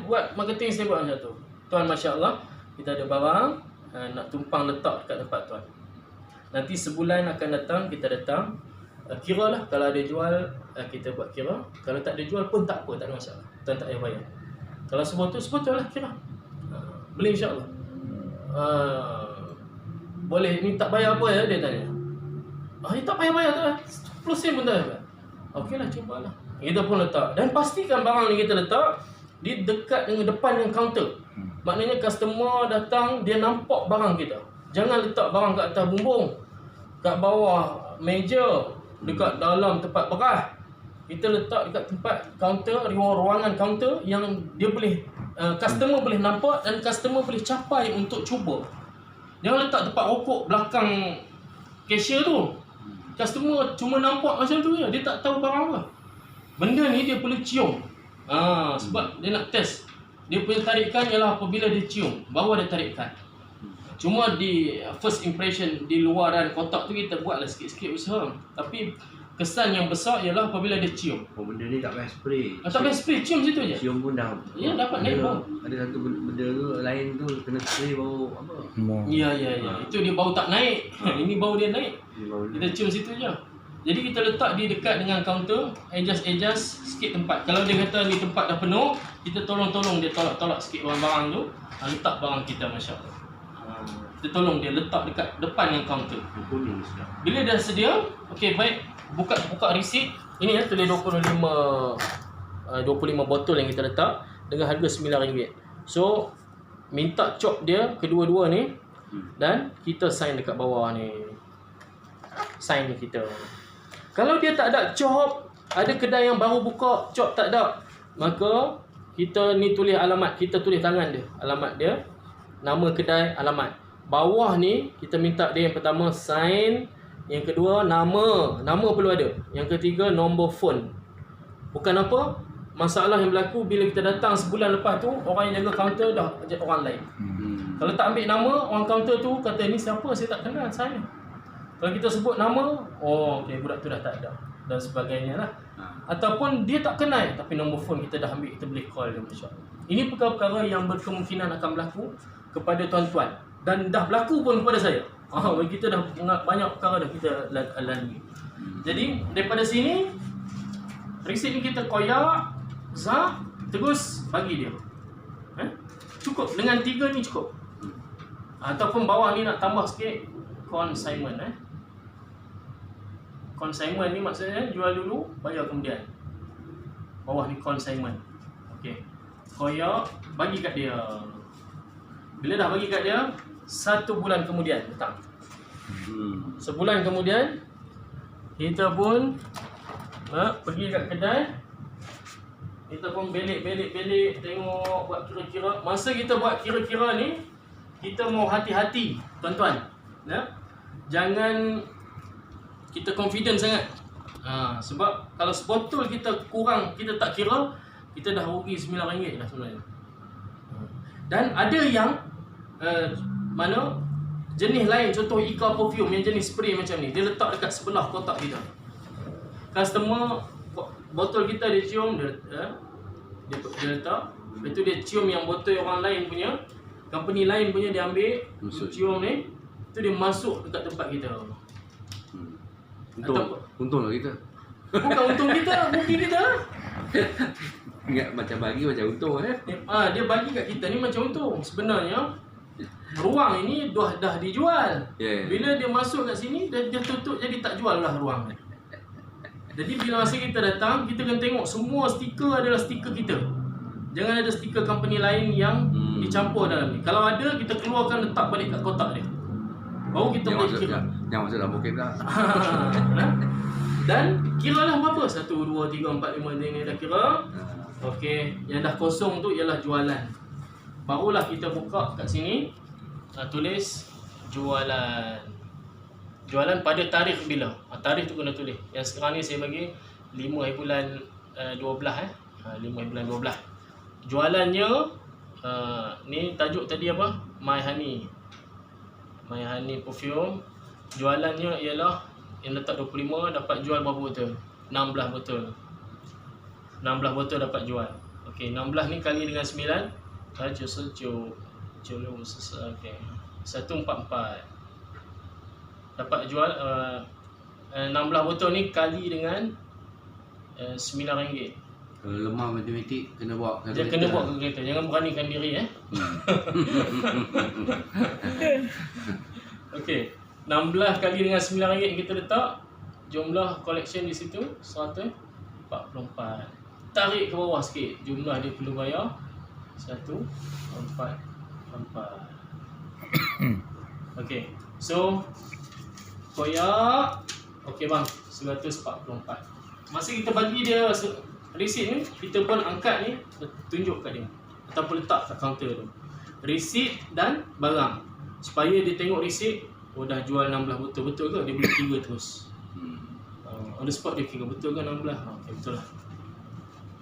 buat marketing, saya buat macam tu. Tuan, masya-Allah, kita ada barang nak tumpang letak dekat tempat tuan. Nanti sebulan akan datang, kita datang, kira lah, kalau ada jual, kita buat kira. Kalau tak ada jual pun tak apa, tak ada masalah. Tuan tak payah bayar. Kalau sebotol lah kira. Boleh, insya-Allah. Boleh, ni tak bayar apa ya, dia tanya. Ni tak payah bayar tak? 10 sen pun tak bayar. Okeylah, cubalah. Kita pun letak. Dan pastikan barang ni kita letak di dekat dengan depan dengan kaunter. Maknanya customer datang, dia nampak barang kita. Jangan letak barang kat atas bumbung, kat bawah meja, dekat dalam tempat beras. Kita letak dekat tempat kaunter, ruangan kaunter yang dia boleh, customer boleh nampak dan customer boleh capai untuk cuba. Jangan letak tempat rokok belakang cashier tu. Customer cuma nampak macam tu je, dia tak tahu barang apa. Benda ni dia boleh cium. Sebab dia nak test. Dia punya tarikan ialah apabila dia cium, baru ada tarikan. Cuma di first impression, di luaran kotak tu kita buatlah sikit-sikit usaha. Tapi kesan yang besar ialah apabila dia cium. Benda ni tak payah spray. Tak payah spray, cium situ je. Cium pun dah. Ya, dapat naik bau. Ada satu benda tu lain tu kena spray bau apa? Ya. Itu dia bau tak naik. Ini bau dia naik. Kita cium situ je. Jadi kita letak di dekat dengan kaunter, adjust sikit tempat. Kalau dia kata ni tempat dah penuh, kita tolong dia tolak sikit barang tu, letak barang kita, masya-Allah. Kita tolong dia letak dekat depan yang kaunter. Bila dah sedia, okey, baik, buka receipt. Ini ya, tulis 25 botol yang kita letak dengan harga RM9. So minta cop dia kedua-dua ni dan kita sign dekat bawah ni. Sign ni kita. Kalau dia tak ada cop, ada kedai yang baru buka, cop tak ada, maka kita ni tulis alamat, kita tulis tangan dia, alamat dia, nama kedai, alamat. Bawah ni kita minta dia yang pertama sign, yang kedua nama perlu ada, yang ketiga nombor phone. Bukan apa, masalah yang berlaku bila kita datang sebulan lepas tu, orang yang jaga kaunter dah ajak orang lain. Kalau tak ambil nama, orang kaunter tu kata ni siapa, saya tak kenal saya. Kalau kita sebut nama, okey, budak tu dah tak ada dan sebagainya lah. Ataupun dia tak kenal tapi nombor phone kita dah ambil, kita boleh call dia, masya-Allah. Ini perkara-perkara yang berkemungkinan akan berlaku kepada tuan-tuan dan dah berlaku pun kepada saya. Kita dah banyak perkara dah kita lalui. Jadi daripada sini receipt ni kita koyak, zap, terus bagi dia. Cukup dengan 3 ni cukup. Ataupun bawah ni nak tambah sikit consignment. Consignment ni maksudnya jual dulu, bayar kemudian. Bawah ni consignment. Okey. Koyak, bagi kat dia. Bila dah bagi kat dia, 1 bulan kemudian datang. Sebulan kemudian kita pun pergi kat kedai. Kita pun belik tengok, buat kira-kira. Masa kita buat kira-kira ni, kita mau hati-hati, tuan-tuan. Jangan kita confident sangat. Sebab kalau sebotol kita kurang, kita tak kira, kita dah rugi RM9 dah sebenarnya. Dan ada yang mana jenis lain, contoh Ika perfume yang jenis spray macam ni, dia letak dekat sebelah kotak kita. Customer botol kita dia cium, dia letak. Lepas tu dia cium yang botol orang lain punya, company lain punya dia ambil, cium ni, tu dia masuk dekat tempat kita. Untunglah kita. Bukan untung kita, rugi kita. Ingat macam bagi macam untung Dia bagi kat kita ni macam untung. Sebenarnya ruang ini dah dijual. Bila dia masuk kat sini dia tutup, jadi tak jual lah ruang ni. Jadi bila masa kita datang, kita kena tengok semua stiker adalah stiker kita. Jangan ada stiker company lain yang dicampur dalam ni. Kalau ada, kita keluarkan, letak balik kat kotak dia. Baru kita boleh kira. Yang masuk dalam poket pula. Dan kira lah berapa? 1, 2, 3, 4, 5 ni dah kira. Okey, yang dah kosong tu ialah jualan. Barulah kita buka kat sini, tulis jualan. Jualan pada tarikh bila? Tarikh tu kena tulis. Yang sekarang ni saya bagi 5 bulan 12 5 bulan 12. Jualannya ni tajuk tadi apa? My Honey perfume. Jualannya ialah yang letak 25 dapat jual berapa botol? 16 botol. 16 botol dapat jual. Okey, 16 ni kali dengan 9 okey. 144. Dapat jual 16 botol ni kali dengan RM9. Kalau lemah matematik kena bawa Dia kena buat kalkulator. Jangan beranikan diri Okey, 16 kali dengan RM9 kita letak. Jumlah collection di situ 144. Tarik ke bawah sikit. Jumlah dia perlu bayar 144. Okey. So koyak. Okey bang, 144. Masa kita bagi dia resit ni, kita pun angkat ni, tunjuk kat dia ataupun letak kat kaunter tu. Resit dan barang. Supaya dia tengok resit, dah jual 16 botol, betul ke? Dia boleh kira terus. On the spot dia kira betul ke 16? Okay, betul lah.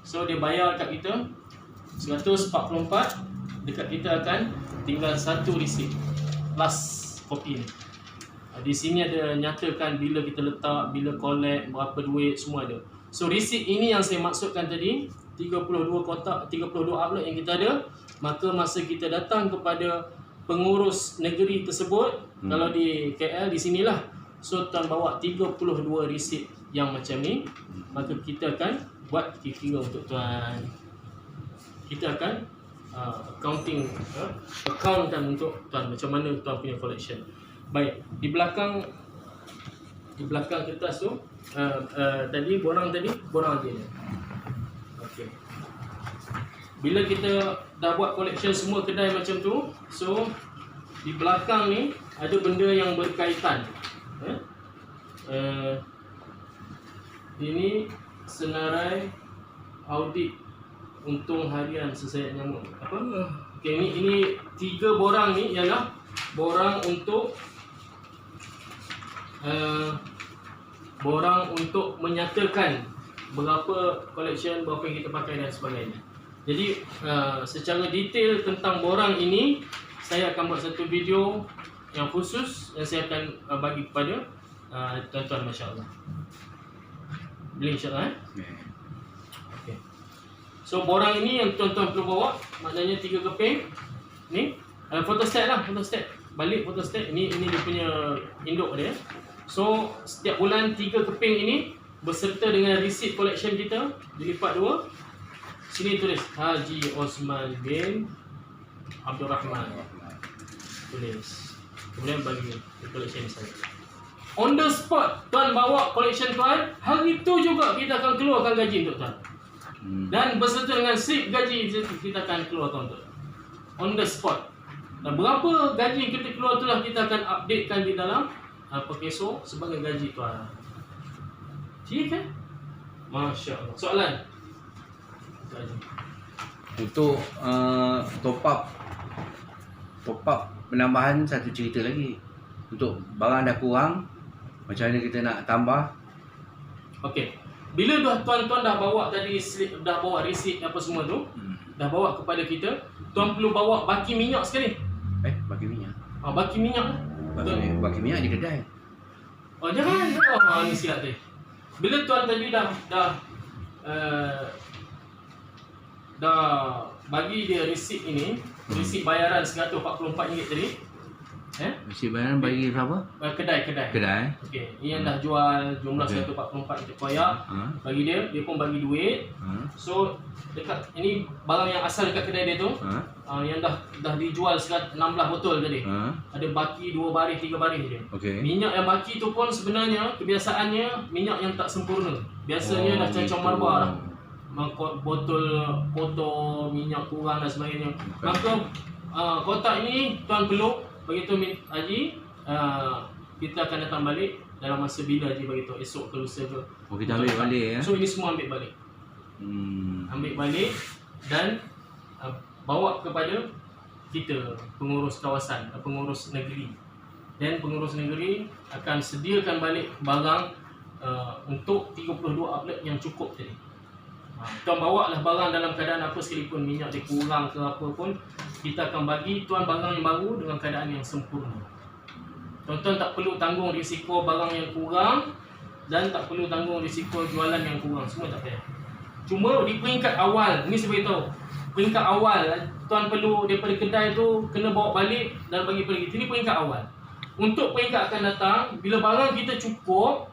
So dia bayar kat kita 144. Dekat kita akan tinggal satu resit. Last copy ni. Di sini ada nyatakan bila kita letak, bila collect, berapa duit, semua ada. So resit ini yang saya maksudkan tadi, 32 kotak, 32 outlet yang kita ada. Maka masa kita datang kepada pengurus negeri tersebut, kalau di KL di sinilah, so tuan bawa 32 resit yang macam ni, maka kita akan buat kira untuk tuan. Kita akan accountkan untuk tuan macam mana tuan punya collection. Baik, di belakang kertas tu tadi borang dia. Okey. Bila kita dah buat collection semua kedai macam tu, so di belakang ni ada benda yang berkaitan. Ini senarai audit untung harian sesayat nyamuk. Apa? Okey, ini 3 borang ni ialah borang untuk menyatakan berapa collection, berapa yang kita pakai dan sebagainya. Jadi secara detail tentang borang ini saya akan buat satu video yang khusus yang saya akan bagi kepada tuan-tuan, masya-Allah. Boleh insya-Allah Okey. So borang ini yang tuan-tuan perlu bawa, maknanya 3 keping. Ni photostat lah, photostat. Balik photostat. Ini dia punya induk dia. So setiap bulan 3 keping ini berserta dengan receipt collection kita dilipat 2. Sini tulis Haji Osman bin Abdul Rahman. Tulis. Kemudian bagi collection saya. On the spot tuan bawa collection tuan, hari tu juga kita akan keluarkan gaji untuk tuan. Dan berserta dengan slip gaji kita akan keluarkan untuk tuan. On the spot. Dan berapa gaji yang kita keluar itulah kita akan updatekan di dalam Pekeso sebagai gaji tuan. Cik kan? Masya Allah. Soalan? Untuk top up penambahan satu cerita lagi. Untuk barang dah kurang, macam mana kita nak tambah? Okey. Bila tuan-tuan dah bawa tadi slip, dah bawa resit apa semua tu, dah bawa kepada kita, tuan perlu bawa baki minyak sekali. Baki minyak. Baki minyak. Baki minyak di kedai. Jangan. Ni silap tadi. Bila tuan tadi dah bagi dia resit ini, resit bayaran RM144 tadi, Resit bayaran bagi siapa? Kedai. Kedai. Okey, ini yang dah jual jumlah Okey. 144 ekor koyak. Bagi dia pun bagi duit. So dekat ini barang yang asal dekat kedai dia tu. Yang dah dijual sekat 16 botol tadi. Ada baki 2 baris 3 baris je. Okey. Minyak yang baki tu pun sebenarnya kebiasaannya minyak yang tak sempurna. Biasanya dah cancang gitu. marwah dah. Botol kotor, minyak kurang dan sebagainya. Maka kotak ini tuan perlu begitu Haji, kita akan datang balik dalam masa bila Haji beritahu, esok ke lusa ke. Oh, kita ambil balik ya. So ini semua ambil balik. Ambil balik dan bawa kepada kita pengurus kawasan, pengurus negeri. Dan pengurus negeri akan sediakan balik barang untuk 32 outlet yang cukup tadi. Tuan bawa lah barang dalam keadaan apa sekalipun, minyak dia kurang ke apa pun, kita akan bagi tuan barang yang baru dengan keadaan yang sempurna. Tuan-tuan tak perlu tanggung risiko barang yang kurang dan tak perlu tanggung risiko jualan yang kurang, semua tak payah. Cuma di peringkat awal, ni saya beritahu, peringkat awal tuan perlu daripada kedai tu kena bawa balik dan bagi pada kita. Ini peringkat awal. Untuk peringkat akan datang, bila barang kita cukup,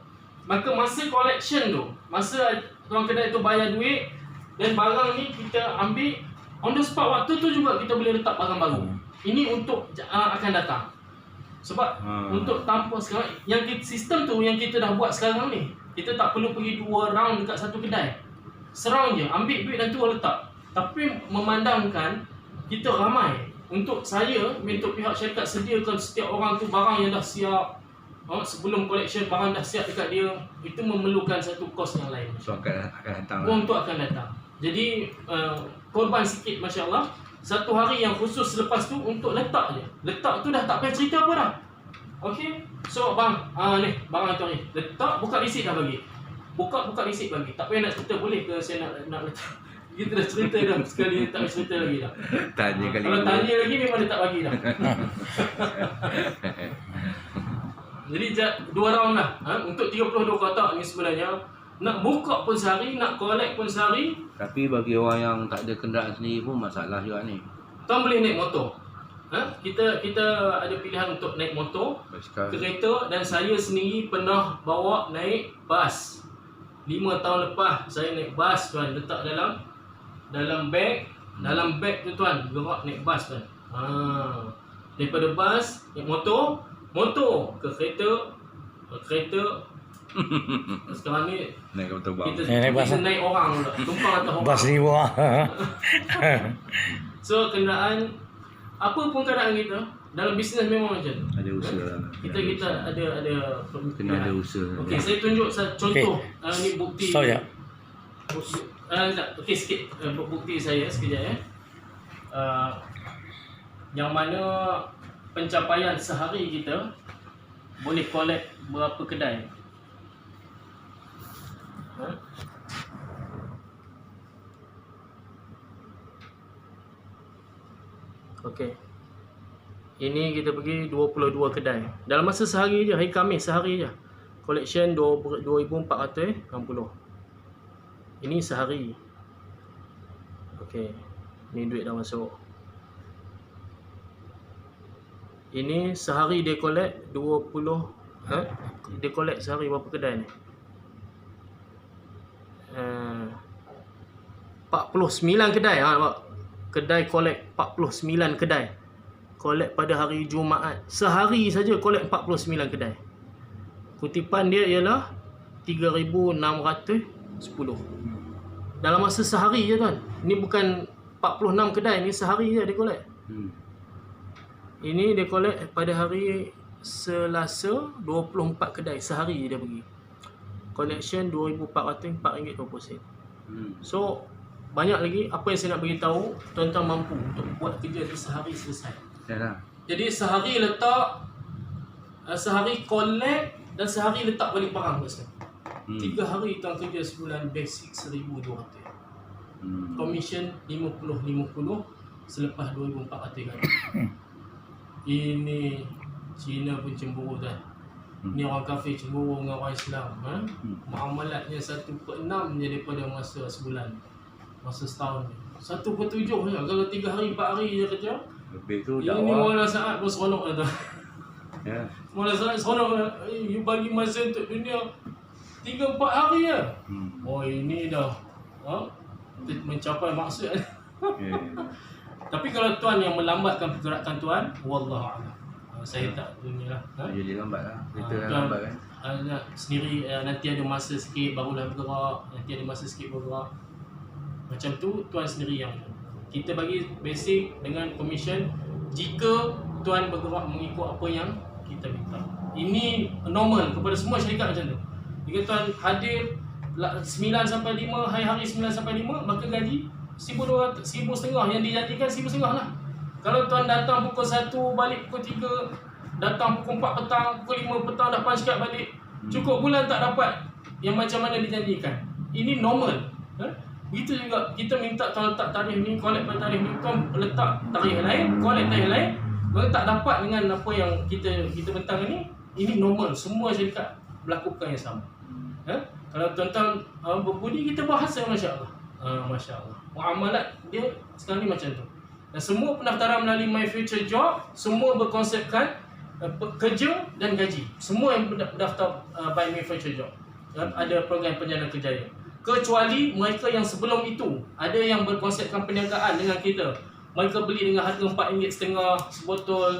maka masa collection tu, masa tuan kedai tu bayar duit dan barang ni kita ambil on the spot, waktu tu juga kita boleh letak barang baru. Ini untuk akan datang. Sebab untuk tanpa sekarang, yang sistem tu yang kita dah buat sekarang ni, kita tak perlu pergi 2 round dekat satu kedai. Serang je, ambil duit dan tu letak. Tapi memandangkan kita ramai, untuk saya, untuk pihak syarikat sediakan setiap orang tu barang yang dah siap. Sebelum collection barang dah siap dekat dia, itu memerlukan satu kos yang lain. So akan datang. Untuk akan datang. Jadi korban sikit, masya-Allah. Satu hari yang khusus selepas tu untuk letak je. Letak tu dah tak payah cerita apa dah. Okey. So bang, ni barang tu ni. Letak, buka resit dah bagi. Buka resit bagi. Tak payah nak cerita, boleh ke saya nak letak. Kita dah cerita dah sekali, tak payah cerita lagi dah. Tanya kali. Kalau tanya lagi memang dia tak bagi dah. Jadi 2 round lah. Untuk 32 kotak ni sebenarnya nak buka pun sehari, nak collect pun sehari. Tapi bagi orang yang tak ada kenderaan sendiri pun masalah juga ni. Tuan boleh naik motor. Kita ada pilihan untuk naik motor, Basikal. kereta, dan saya sendiri pernah bawa naik bas. 5 tahun lepas saya naik bas tuan, letak dalam beg. Dalam beg tu tuan, gerak naik bas tuan. Daripada bas naik motor ke kereta. Sekarang ni Naik motor bang. kita naik orang pula, tumpang atas orang. Bas ribu ah. So kenderaan, apa pun keadaan kita dalam bisnes memang macam tu. Ada usaha. Kita ada Kena ada usaha. Okey, saya tunjuk contoh. Ni bukti. Stop ya. Okey, sikit bukti saya sekejap ya. Yang mana pencapaian sehari kita boleh collect berapa kedai. Okey. Ini kita pergi 22 kedai. Dalam masa sehari je, hari Khamis sehari je. Collection 2,460. Ini sehari. Okey. Ni duit dah masuk. Ini sehari dia collect 20. Dia collect sehari berapa kedai ni? 49 kedai. Kedai collect 49 kedai. Collect pada hari Jumaat. Sehari saja collect 49 kedai. Kutipan dia ialah 3,610. Dalam masa sehari je tuan. Ini bukan 46 kedai, ni sehari je dia collect. Ini dia collect pada hari Selasa 24 kedai. Sehari dia pergi. Collection RM2,400, RM4.20. So banyak lagi apa yang saya nak beritahu, tuan-tuan mampu untuk buat kerja ni sehari selesai. Yalah. Jadi sehari letak, sehari collect dan sehari letak balik barang kat sana. 3 hari tuan kerja sebulan, basic 1,200. Commission 50-50 selepas 2,400 kan. Ini Cina pun cemburu tuan. Ni orang kafir cemburu dengan orang Islam. Muamalatnya 1/6 je daripada masa sebulan. Masa setahun ni 1/7 je. Kalau 3 hari 4 hari je kerja, Lebih tu ini dakwah. wala saat pun seronok lah tu. Ya. Mana seronok you bagi masa untuk dunia 3-4 hari je. Oh ini dah mencapai maksud. Ya. Tapi kalau tuan yang melambatkan pergerakan tuan, wallahualam. Saya tak dunia lah. Jadi lambat lah. Kita Tuan lambat kan. sendiri nanti ada masa sikit barulah bergerak, nanti ada masa sikit bergerak. Macam tu tuan sendiri yang kita bagi basic dengan commission jika tuan bergerak mengikut apa yang kita minta. Ini normal kepada semua syarikat macam tu. Jika tuan hadir 9 sampai 5, hari-hari 9 sampai 5, maka gaji 1,200, 1,500 yang dijanjikan 1,500 lah. Kalau tuan datang pukul 1, balik pukul 3, datang pukul 4 petang, pukul 5 petang dah punch card balik, cukup bulan tak dapat yang macam mana dijanjikan. Ini normal. Begitu juga kita minta tuan letak tarikh ni, collect pada tarikh ni, tuan letak tarikh lain, collect tarikh lain, kalau tak dapat dengan apa yang kita bentang ni, ini normal. Semua syarikat melakukan yang sama. Kalau tuan-tuan berbudi, kita bahasa masya-Allah. Masya-Allah. Muamalat dia sekarang ni macam tu. Dan semua pendaftaran melalui My Future Job semua berkonsepkan kerja dan gaji. Semua yang berdaftar by My Future Job ada program perjalanan kerjaya. Kecuali mereka yang sebelum itu ada yang berkonsepkan perniagaan dengan kita. Mereka beli dengan harga RM4.5 sebotol.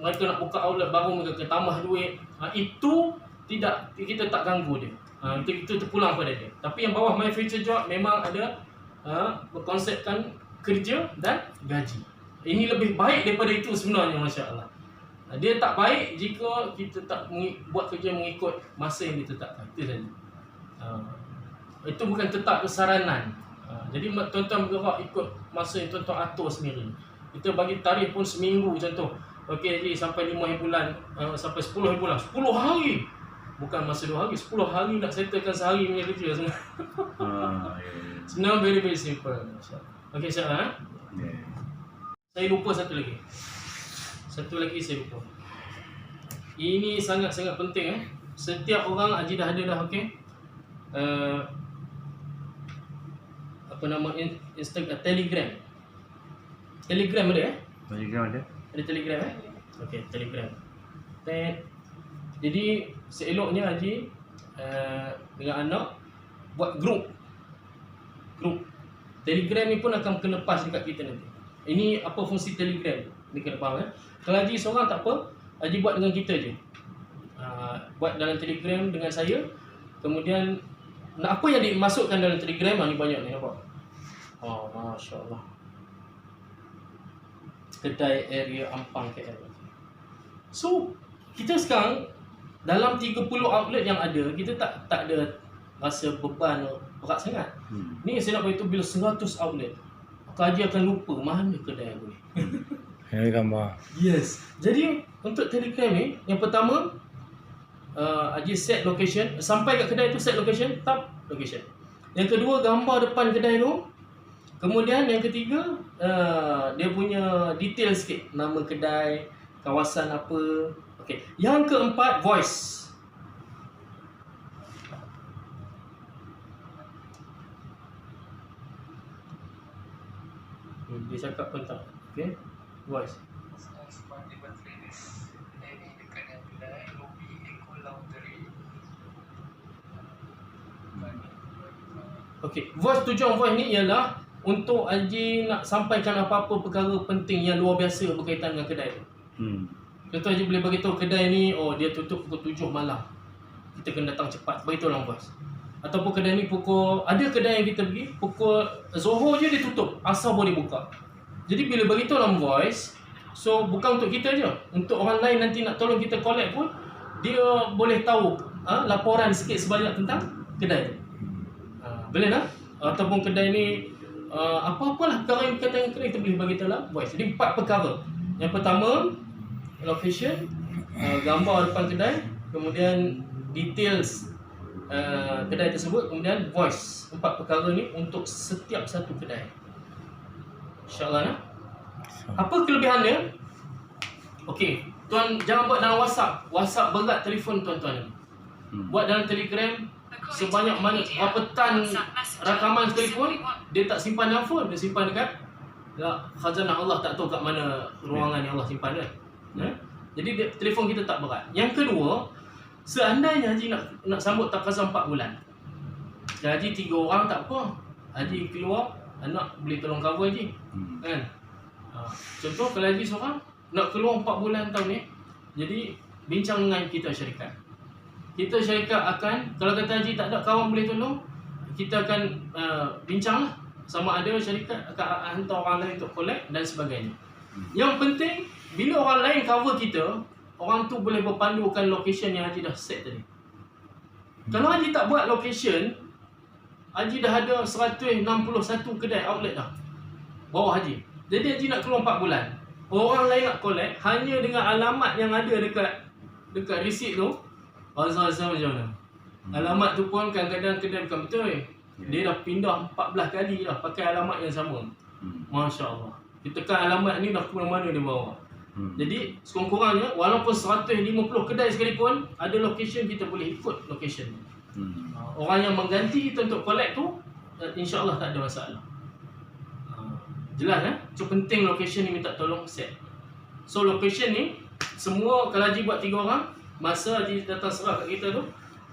Mereka nak buka outlet baru, mereka tambah duit. Itu tidak, kita tak ganggu dia. Itu terpulang pada dia. Tapi yang bawah My Future Job memang ada berkonsepkan kerja dan gaji. Ini lebih baik daripada itu sebenarnya, masya-Allah. Dia tak baik jika kita tak buat kerja mengikut masa yang ditetapkan. Itu saja. Itu bukan tetap saranan. Jadi tuan-tuan bergerak ikut masa yang tuan-tuan atur sendiri. Kita bagi tarikh pun seminggu contoh. Okey, jadi sampai 5 bulan, sampai 10 bulan, 10 hari. Bukan masa 2 hari, 10 hari nak settlekan sehari punya kerja semua. Sebenarnya very simple. Okey, insya-Allah. Saya lupa satu lagi. Saya lupa. Ini sangat-sangat penting. Setiap orang, Haji dah ada dah, okey. Apa nama Instagram, Telegram. Telegram ada Telegram ada. Ada Telegram Okey, Telegram. Jadi seeloknya Haji dengan anak buat grup. Telegram ni pun akan kena pas dekat kita nanti. Ini apa fungsi Telegram? Ni kena faham Kalau Haji seorang tak apa, Haji buat dengan kita je. Buat dalam Telegram dengan saya. Kemudian apa yang dimasukkan dalam Telegram ni banyak ni, nampak? Masya-Allah. Kedai area Ampang KL. So, kita sekarang dalam 30 outlet yang ada, kita tak ada rasa beban berat sangat. Ni saya nak beritahu, bila 100 outlet, Haji akan lupa mana kedai aku ni. Ya, gambar. Yes. Jadi untuk Telegram ni, yang pertama Haji set location, sampai kat kedai tu set location, tap location. Yang kedua, gambar depan kedai tu. Kemudian yang ketiga, dia punya detail sikit, nama kedai, kawasan apa. Okey. Yang keempat, voice. Dia cakap pun tak. Okey. Voice. Okey, voice, tujuan voice ni ialah untuk Haji nak sampaikan apa-apa perkara penting yang luar biasa berkaitan dengan kedai tu. Contoh Haji boleh beritahu kedai ni, dia tutup pukul 7 malam. Kita kena datang cepat, beritahu dalam voice. Ataupun kedai ni ada kedai yang kita pergi, pukul Zohor je dia tutup, asal boleh buka. Jadi bila beritahu dalam voice, so bukan untuk kita je, untuk orang lain nanti nak tolong kita collect pun, dia boleh tahu laporan sikit sebanyak tentang kedai tu. Boleh tak? Ataupun kedai ni apa-apalah perkara yang berkaitan dengan kedai, kita boleh bagi tahu lah voice. Jadi 4 perkara. Yang pertama, location, gambar depan kedai, kemudian details kedai tersebut, kemudian voice. 4 perkara ni untuk setiap satu kedai. InsyaAllah. Apa kelebihan dia? Okey, tuan jangan buat dalam WhatsApp. WhatsApp berat telefon tuan-tuan. Buat dalam Telegram, sebanyak mana berapa tan rakaman telefon, dia tak simpan dalam phone, dia simpan dekat khazanah Allah, tak tahu kat mana ruangan yang Allah simpan kan. Jadi telefon kita tak berat. Yang kedua, seandainya Haji nak sambut takasan 4 bulan. Haji 3 orang tak apa. Haji keluar, anak boleh tolong cover Haji. Kan? Contoh kalau Haji seorang nak keluar 4 bulan tahun ni, jadi bincang dengan kita syarikat. Kita syarikat akan, kalau kata Haji tak ada kawan boleh tolong, kita akan bincang lah sama ada syarikat akan hantar orang lain untuk collect dan sebagainya. Yang penting, bila orang lain cover kita, orang tu boleh berpandukan location yang Haji dah set tadi. Kalau Haji tak buat location, Haji dah ada 161 kedai outlet dah bawah Haji. Jadi Haji nak keluar 4 bulan, orang lain nak collect hanya dengan alamat yang ada dekat receipt tu. Rasa-rasa macam mana? Alamat tu pun kadang-kadang kedai bukan betul. Dia dah pindah 14 kali dah pakai alamat yang sama. Masya Allah. Kita tekan alamat ni dah ke mana dia bawa. Jadi sekurang-kurangnya walaupun 150 kedai sekalipun, ada location kita boleh ikut location. Orang yang mengganti kita untuk collect tu, insya-Allah tak ada masalah. Jelas kan? So penting location ni minta tolong set. So location ni semua kalau Haji buat 3 orang, masa Haji datang serah kat kita tu,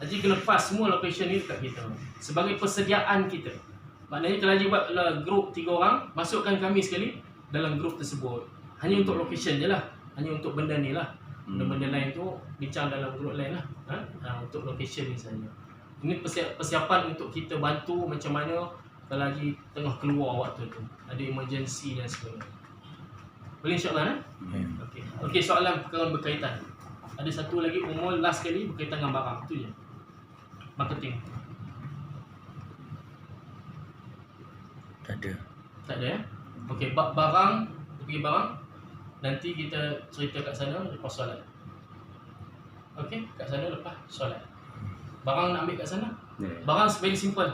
Haji kena pass semua location ni dekat kita sebagai persediaan kita. Maknanya kalau Haji buat grup 3 orang, masukkan kami sekali dalam grup tersebut. Hanya untuk location je lah, hanya untuk benda ni lah. Benda-benda lain tu bincang dalam grup lain lah. Untuk location ni saja. Ini persiapan untuk kita bantu macam mana kalau Haji tengah keluar waktu tu, ada emergency dan sebagainya. Boleh insyaAllah Okey, soalan perkara berkaitan. Ada satu lagi umur last kali berkaitan dengan barang. Tu je. Marketing. Tak ada. Tak ada ya? Okey, barang, pergi barang. Nanti kita cerita kat sana lepas solat. Okey, kat sana lepas solat. Barang nak ambil kat sana. Barang very simple.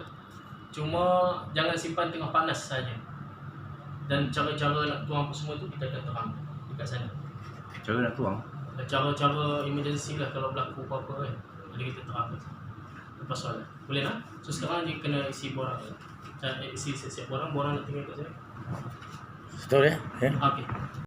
Cuma jangan simpan tengah panas saja. Dan cara-cara nak tuang apa semua tu kita akan terang dekat sana. Cara nak tuang? Cara-cara emergency lah kalau berlaku apa-apa kan. Jadi kita terang lepas solat. Boleh tak? So sekarang dia kena isi borang. Isi siap-siap borang nak tinggal kat sana. Betul ya? Okey.